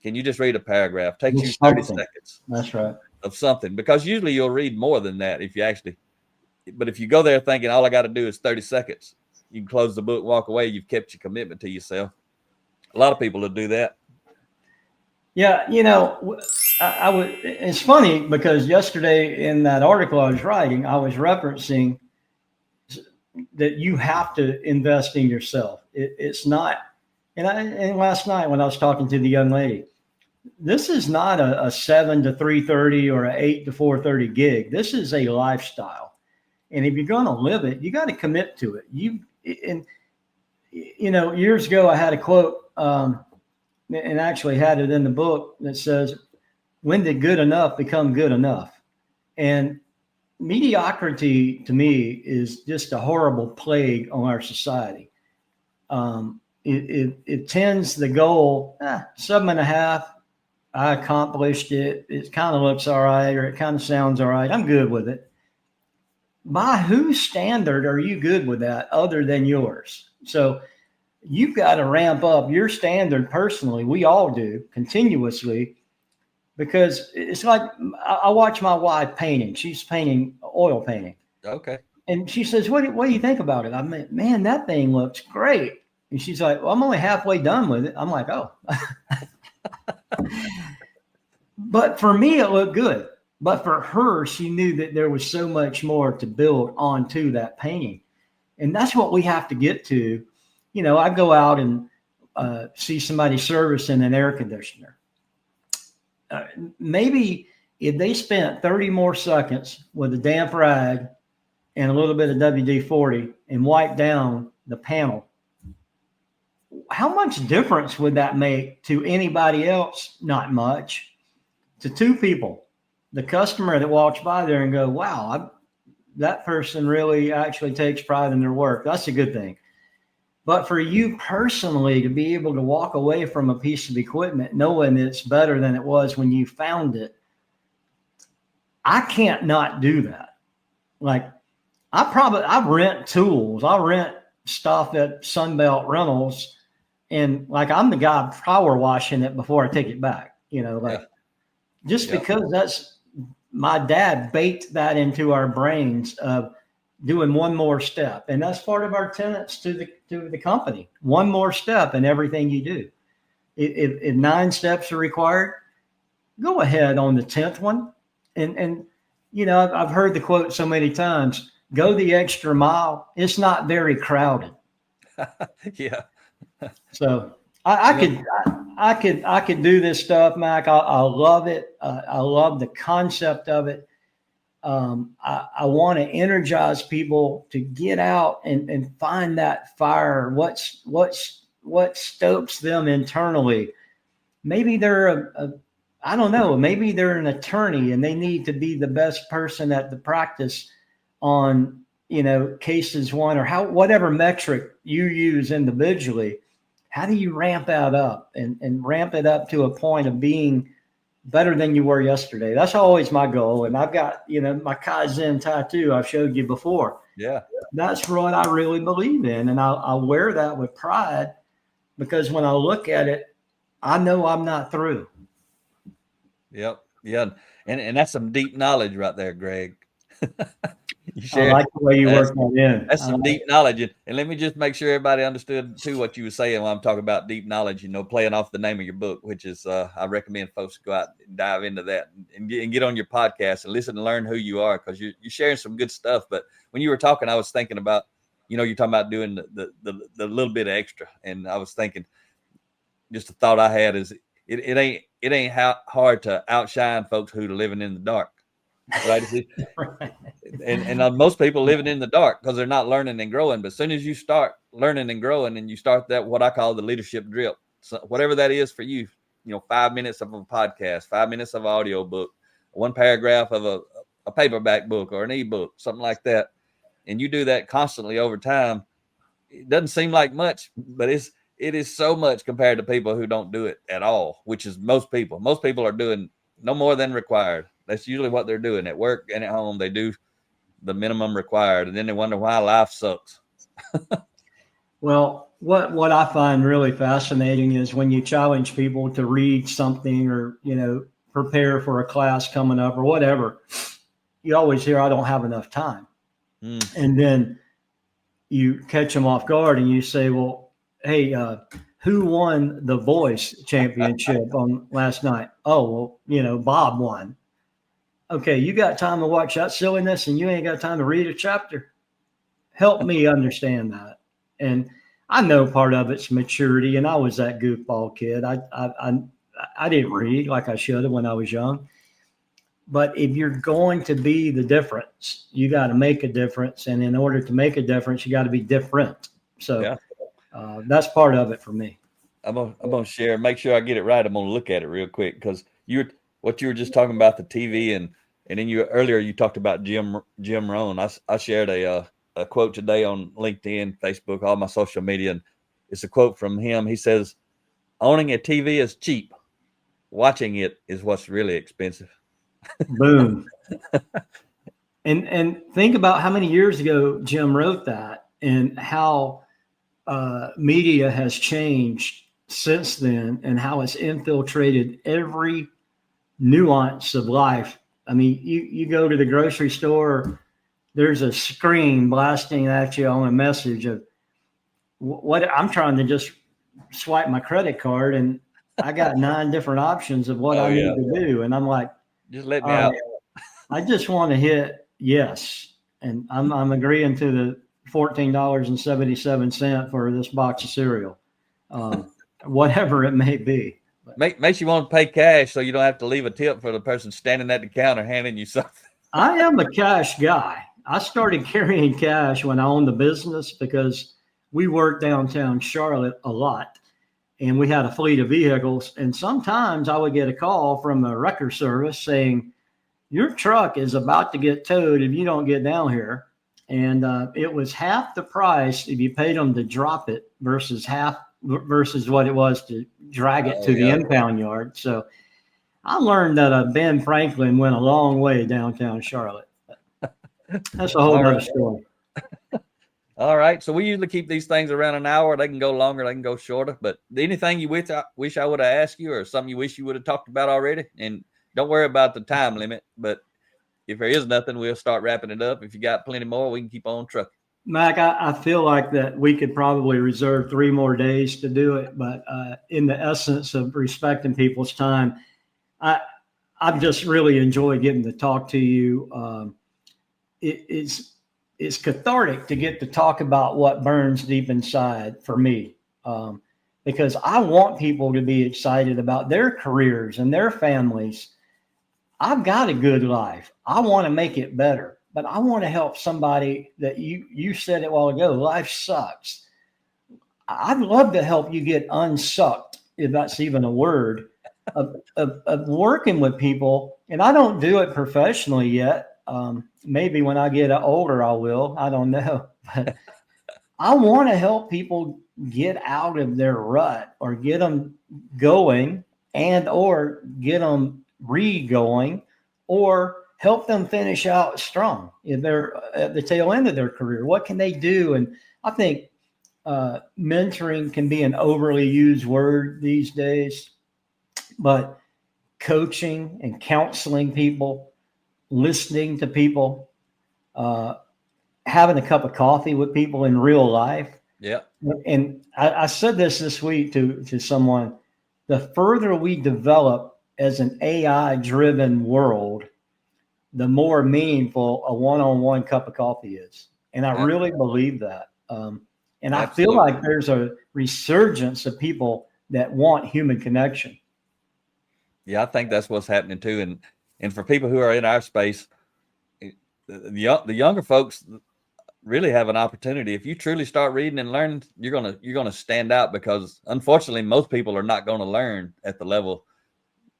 Can you just read a paragraph? Takes you 30 seconds. That's right. Of something, because usually you'll read more than that but if you go there thinking all I got to do is 30 seconds, you can close the book, walk away. You've kept your commitment to yourself. a lot of people to do that. Yeah, I would. It's funny because yesterday in that article I was writing, I was referencing that you have to invest in yourself. It's not, and last night when I was talking to the young lady, this is not a 7 to 3:30 or an 8 to 4:30 gig. This is a lifestyle, and if you're going to live it, you got to commit to it. Years ago I had a quote, and actually had it in the book that says, "When did good enough become good enough?" And mediocrity to me is just a horrible plague on our society. It tends the goal 7.5. I accomplished it. It kind of looks all right, or it kind of sounds all right. I'm good with it. By whose standard are you good with that other than yours? So you've got to ramp up your standard personally. We all do continuously, because it's like I watch my wife painting. She's painting oil painting. Okay. And she says, what do you think about it? I mean, man, that thing looks great. And she's like, well, I'm only halfway done with it. I'm like, oh. But for me, it looked good. But for her, she knew that there was so much more to build onto that painting. And that's what we have to get to. I go out and see somebody servicing an air conditioner. Maybe if they spent 30 more seconds with a damp rag and a little bit of WD-40 and wiped down the panel, how much difference would that make to anybody else? Not much. To two people, the customer that walks by there and go, wow, that person really actually takes pride in their work. That's a good thing. But for you personally to be able to walk away from a piece of equipment knowing it's better than it was when you found it, I can't not do that. Like, I rent tools. I rent stuff at Sunbelt Rentals, and like I'm the guy power washing it before I take it back. Just because that's my dad baked that into our brains of doing one more step, and that's part of our tenets to the company. One more step in everything you do. If 9 steps are required, go ahead on the 10th one. And I've heard the quote so many times: "Go the extra mile." It's not very crowded. Yeah. So I could do this stuff, Mac. I love it. I love the concept of it. I want to energize people to get out and find that fire. What stokes them internally? Maybe they're I don't know. Maybe they're an attorney and they need to be the best person at the practice on cases won, or whatever metric you use individually. How do you ramp that up and ramp it up to a point of being better than you were yesterday? That's always my goal. And I've got, my Kaizen tattoo I've showed you before. Yeah. That's what I really believe in. And I wear that with pride, because when I look at it, I know I'm not through. Yep. Yeah. And that's some deep knowledge right there, Greg. I like the way you work that in. That's some deep knowledge. And let me just make sure everybody understood too what you were saying when I'm talking about deep knowledge, playing off the name of your book, which is I recommend folks go out and dive into that and get on your podcast and listen and learn who you are, because you're sharing some good stuff. But when you were talking, I was thinking about, you're talking about doing the little bit of extra. And I was thinking, just a thought I had is it ain't hard to outshine folks who are living in the dark. Right. Right. And most people living in the dark because they're not learning and growing. But as soon as you start learning and growing, and you start that, what I call the leadership drip, so whatever that is for you, 5 minutes of a podcast, 5 minutes of an audio book, 1 paragraph of a paperback book or an ebook, something like that. And you do that constantly over time. It doesn't seem like much, but it is so much compared to people who don't do it at all, which is most people. Most people are doing no more than required. That's usually what they're doing at work and at home. They do the minimum required, and then they wonder why life sucks. Well, what I find really fascinating is when you challenge people to read something, or, prepare for a class coming up or whatever, you always hear, I don't have enough time. And then you catch them off guard and you say, well, hey, who won the Voice championship on last night? Oh, well, Bob won. Okay, you got time to watch that silliness and you ain't got time to read a chapter. Help me understand that. And I know part of it's maturity, and I was that goofball kid. I didn't read like I should have when I was young. But if you're going to be the difference, you got to make a difference. And in order to make a difference, you got to be different. So that's part of it for me. I'm gonna share, make sure I get it right. I'm gonna look at it real quick because what you were just talking about the TV and then earlier you talked about Jim Rohn. I shared a quote today on LinkedIn, Facebook, all my social media, and it's a quote from him. He says, "Owning a TV is cheap. Watching it is what's really expensive." Boom. And think about how many years ago Jim wrote that and how media has changed since then and how it's infiltrated every nuance of life. I mean, you go to the grocery store, there's a screen blasting at you on a message of what I'm trying to just swipe my credit card and I got 9 different options of what I need to do. And I'm like, just let me out. I just want to hit yes. And I'm agreeing to the $14.77 for this box of cereal, whatever it may be. Makes you want to pay cash so you don't have to leave a tip for the person standing at the counter handing you something. I am a cash guy. I started carrying cash when I owned the business because we worked downtown Charlotte a lot and we had a fleet of vehicles. And sometimes I would get a call from a wrecker service saying, your truck is about to get towed if you don't get down here. And it was half the price if you paid them to drop it versus what it was to drag it to the impound yard. So I learned that Ben Franklin went a long way downtown Charlotte. That's a whole other story. All right. So we usually keep these things around an hour. They can go longer, they can go shorter. But anything you wish I would have asked you or something you wish you would have talked about already? And don't worry about the time limit. But if there is nothing, we'll start wrapping it up. If you got plenty more, we can keep on trucking. Mac, I feel like that we could probably reserve 3 more days to do it. But in the essence of respecting people's time, I've just really enjoyed getting to talk to you. It's cathartic to get to talk about what burns deep inside for me, because I want people to be excited about their careers and their families. I've got a good life. I want to make it better, but I want to help somebody that you said it a while ago, life sucks. I'd love to help you get unsucked, if that's even a word, of working with people. And I don't do it professionally yet. Maybe when I get older, I will. I don't know. But I want to help people get out of their rut or get them going or get them re-going or help them finish out strong if they're at the tail end of their career. What can they do? And I think mentoring can be an overly used word these days, but coaching and counseling people, listening to people, having a cup of coffee with people in real life. Yeah. And I said this week to someone, the further we develop as an AI-driven world, the more meaningful a one-on-one cup of coffee is. And I really believe that. And Absolutely. I feel like there's a resurgence of people that want human connection. Yeah, I think that's what's happening too. And for people who are in our space, the younger folks really have an opportunity. If you truly start reading and learning, you're gonna stand out, because unfortunately most people are not going to learn at the level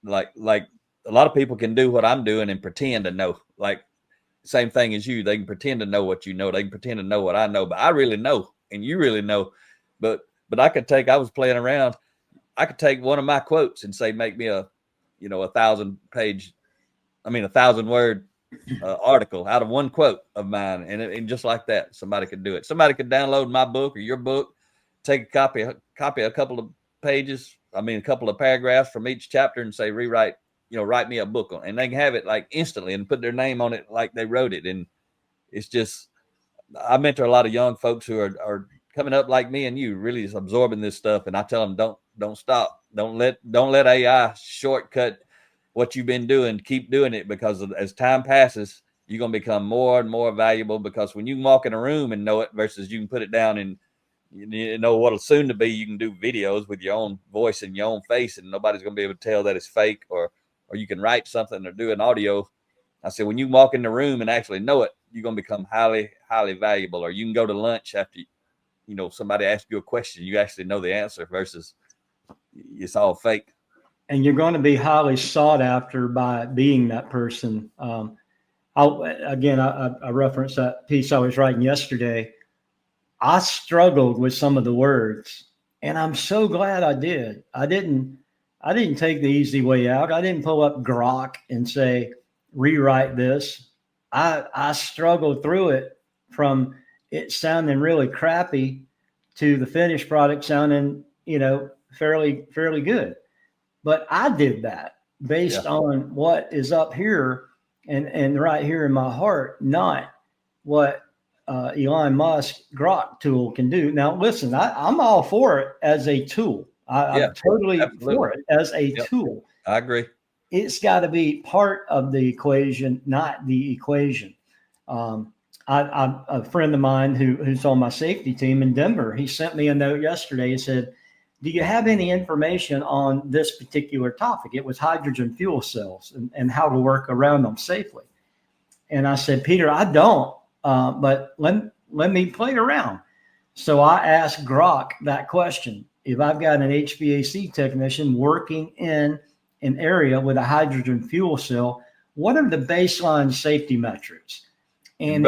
like a lot of people can do what I'm doing and pretend to know. Like same thing as you, they can pretend to know what you know, they can pretend to know what I know, but I really know and you really know. But I was playing around. I could take one of my quotes and say, make me a 1,000-word article out of one quote of mine. And just like that, somebody could do it. Somebody could download my book or your book, take a copy a couple of pages, a couple of paragraphs from each chapter and say, write me a book on it. And they can have it like instantly and put their name on it like they wrote it. And it's just, I mentor a lot of young folks who are coming up like me and you, really is absorbing this stuff. And I tell them, don't stop. Don't let AI shortcut what you've been doing. Keep doing it, because as time passes, you're going to become more and more valuable, because when you walk in a room and know it versus you can put it down and you know what'll soon to be, you can do videos with your own voice and your own face, and nobody's going to be able to tell that it's fake, or you can write something or do an audio. I said, when you walk in the room and actually know it, you're going to become highly, highly valuable. Or you can go to lunch after, somebody asks you a question, you actually know the answer versus it's all fake. And you're going to be highly sought after by being that person. I referenced that piece I was writing yesterday. I struggled with some of the words, and I'm so glad I did. I didn't take the easy way out. I didn't pull up Grok and say, rewrite this. I struggled through it, from it sounding really crappy to the finished product sounding, fairly good. But I did that based on what is up here and right here in my heart, not what Elon Musk Grok tool can do. Now, listen, I'm all for it as a tool. I'm totally for it as a tool. I agree. It's got to be part of the equation, not the equation. A friend of mine who's on my safety team in Denver, he sent me a note yesterday. He said, do you have any information on this particular topic? It was hydrogen fuel cells and how to work around them safely. And I said, Peter, I don't, but let me play around. So I asked Grok that question. If I've got an HVAC technician working in an area with a hydrogen fuel cell, what are the baseline safety metrics? And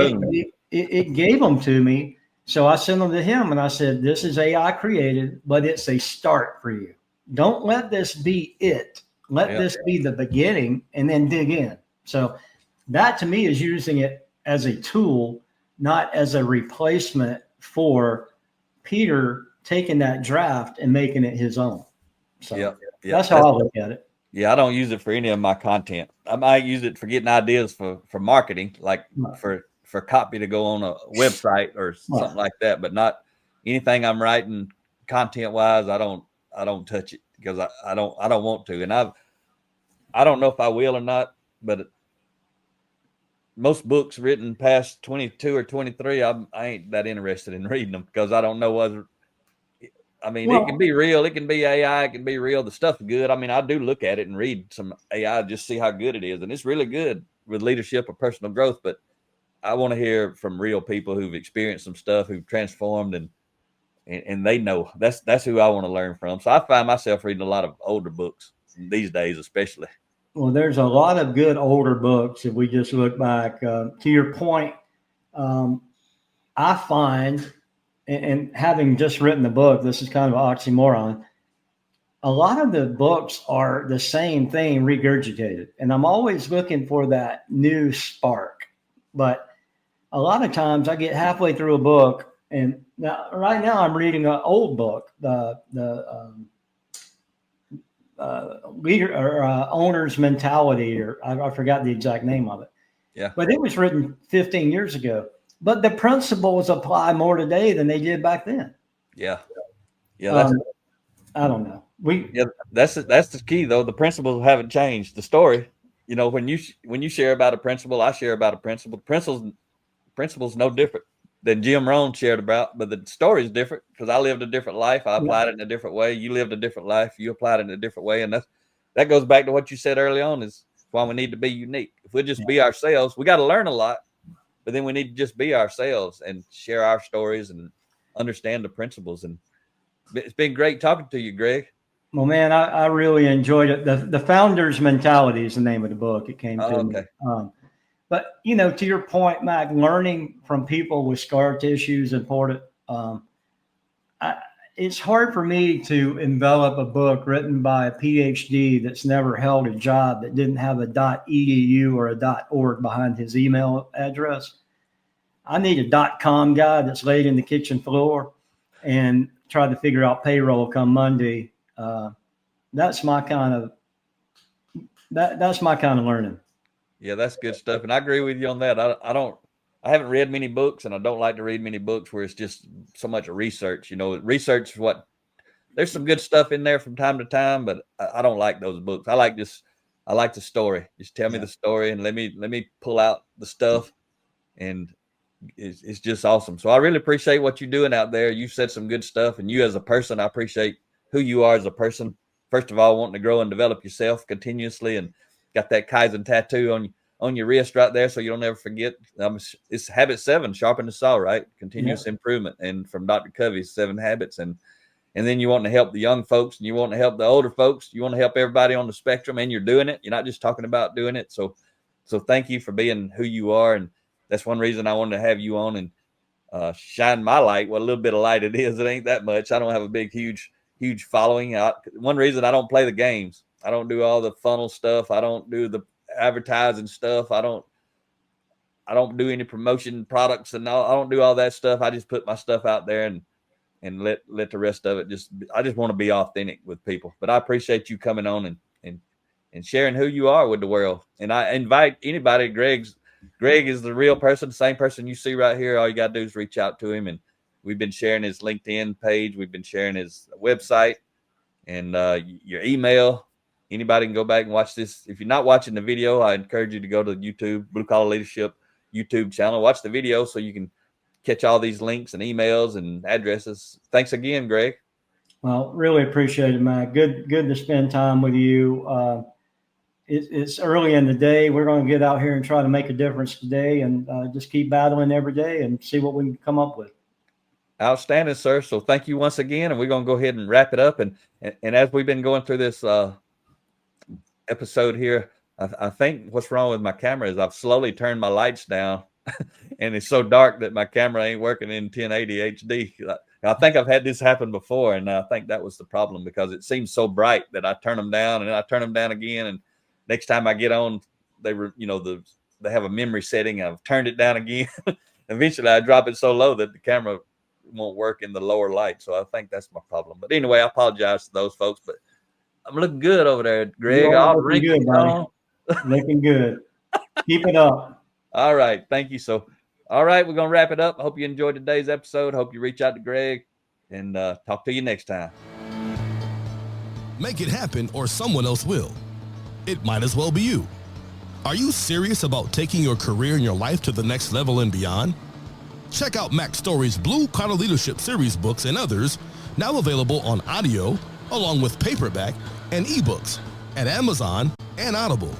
it gave them to me. So I sent them to him and I said, this is AI created, but it's a start for you. Don't let this be it. Let this be the beginning and then dig in. So that to me is using it as a tool, not as a replacement for Peter taking that draft and making it his own. So that's how I look at it. Yeah, I don't use it for any of my content. I might use it for getting ideas for marketing, like for copy to go on a website or something like that, but not anything I'm writing content wise. I don't touch it because I don't want to. And I don't know if I will or not, but most books written past 22 or 23, I ain't that interested in reading them because I don't know whether, it can be real. It can be AI. It can be real. The stuff's good. I do look at it and read some AI, just see how good it is. And it's really good with leadership or personal growth, but I want to hear from real people who've experienced some stuff, who've transformed, and they know. That's who I want to learn from. So I find myself reading a lot of older books these days, especially. Well, there's a lot of good older books. If we just look back to your point, I find, and having just written the book, this is kind of an oxymoron. A lot of the books are the same thing regurgitated, and I'm always looking for that new spark. But a lot of times I get halfway through a book, and right now I'm reading an old book, the leader or owner's mentality, or I forgot the exact name of it. Yeah. But it was written 15 years ago. But the principles apply more today than they did back then. Yeah. Yeah. I don't know. That's the key though. The principles haven't changed. The story, when you share about a principle, I share about a principle. Principles no different than Jim Rohn shared about, but the story is different because I lived a different life. I applied it in a different way. You lived a different life. You applied it in a different way. And that goes back to what you said early on, is why we need to be unique. If we just be ourselves, we got to learn a lot, but then we need to just be ourselves and share our stories and understand the principles. And it's been great talking to you, Greg. Well, man, I really enjoyed it. The Founder's Mentality is the name of the book. It came to me. But, to your point, Mac, learning from people with scar tissue is important. It's hard for me to envelop a book written by a PhD that's never held a job, that didn't have a .edu or a .org behind his email address. I need a .com guy that's laid in the kitchen floor and tried to figure out payroll come Monday. That's my kind of learning. Yeah, that's good stuff. And I agree with you on that. I don't I haven't read many books, and I don't like to read many books where it's just so much research. Research is there's some good stuff in there from time to time, but I don't like those books. I like the story. Just tell me the story and let me pull out the stuff, and it's just awesome. So I really appreciate what you're doing out there. You said some good stuff, and you as a person, I appreciate who you are as a person. First of all, wanting to grow and develop yourself continuously, and got that Kaizen tattoo on your wrist right there, so you don't ever forget. It's habit 7, sharpen the saw, right? Continuous improvement, and from Dr. Covey's 7 habits, and then you want to help the young folks, and you want to help the older folks. You want to help everybody on the spectrum, and you're doing it. You're not just talking about doing it. So thank you for being who you are, and that's one reason I wanted to have you on and shine my light. What a little bit of light it is. It ain't that much. I don't have a big, huge following. One reason I don't play the games. I don't do all the funnel stuff. I don't do the advertising stuff. I don't do any promotion products, and I don't do all that stuff. I just put my stuff out there and let the rest of it I just want to be authentic with people. But I appreciate you coming on and sharing who you are with the world. And I invite anybody. Greg is the real person, the same person you see right here. All you got to do is reach out to him. And we've been sharing his LinkedIn page. We've been sharing his website and your email. Anybody can go back and watch this. If you're not watching the video, I encourage you to go to YouTube, Blue Collar Leadership YouTube channel. Watch the video so you can catch all these links and emails and addresses. Thanks again, Greg. Well, really appreciate it, Matt. Good to spend time with you. It's early in the day. We're going to get out here and try to make a difference today, and just keep battling every day and see what we can come up with. Outstanding, sir. So thank you once again, and we're going to go ahead and wrap it up. And as we've been going through this episode here, I think what's wrong with my camera is I've slowly turned my lights down, and it's so dark that my camera ain't working in 1080 HD. I think I've had this happen before, and I think that was the problem, because it seems so bright that I turn them down and then I turn them down again. And next time I get on, they have a memory setting. I've turned it down again. Eventually I drop it so low that the camera won't work in the lower light. So I think that's my problem. But anyway, I apologize to those folks, but I'm looking good over there, Greg. Looking good, buddy. Looking good. Keep it up. All right. Thank you. So, all right, we're going to wrap it up. I hope you enjoyed today's episode. Hope you reach out to Greg, and talk to you next time. Make it happen, or someone else will. It might as well be you. Are you serious about taking your career and your life to the next level and beyond? Check out Mac Story's Blue Collar Leadership series books and others, now available on audio, along with paperback and ebooks at Amazon and Audible.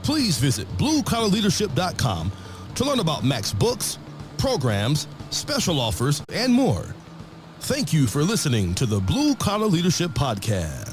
Please visit bluecollarleadership.com to learn about Mac's books, programs, special offers, and more. Thank you for listening to the Blue Collar Leadership Podcast.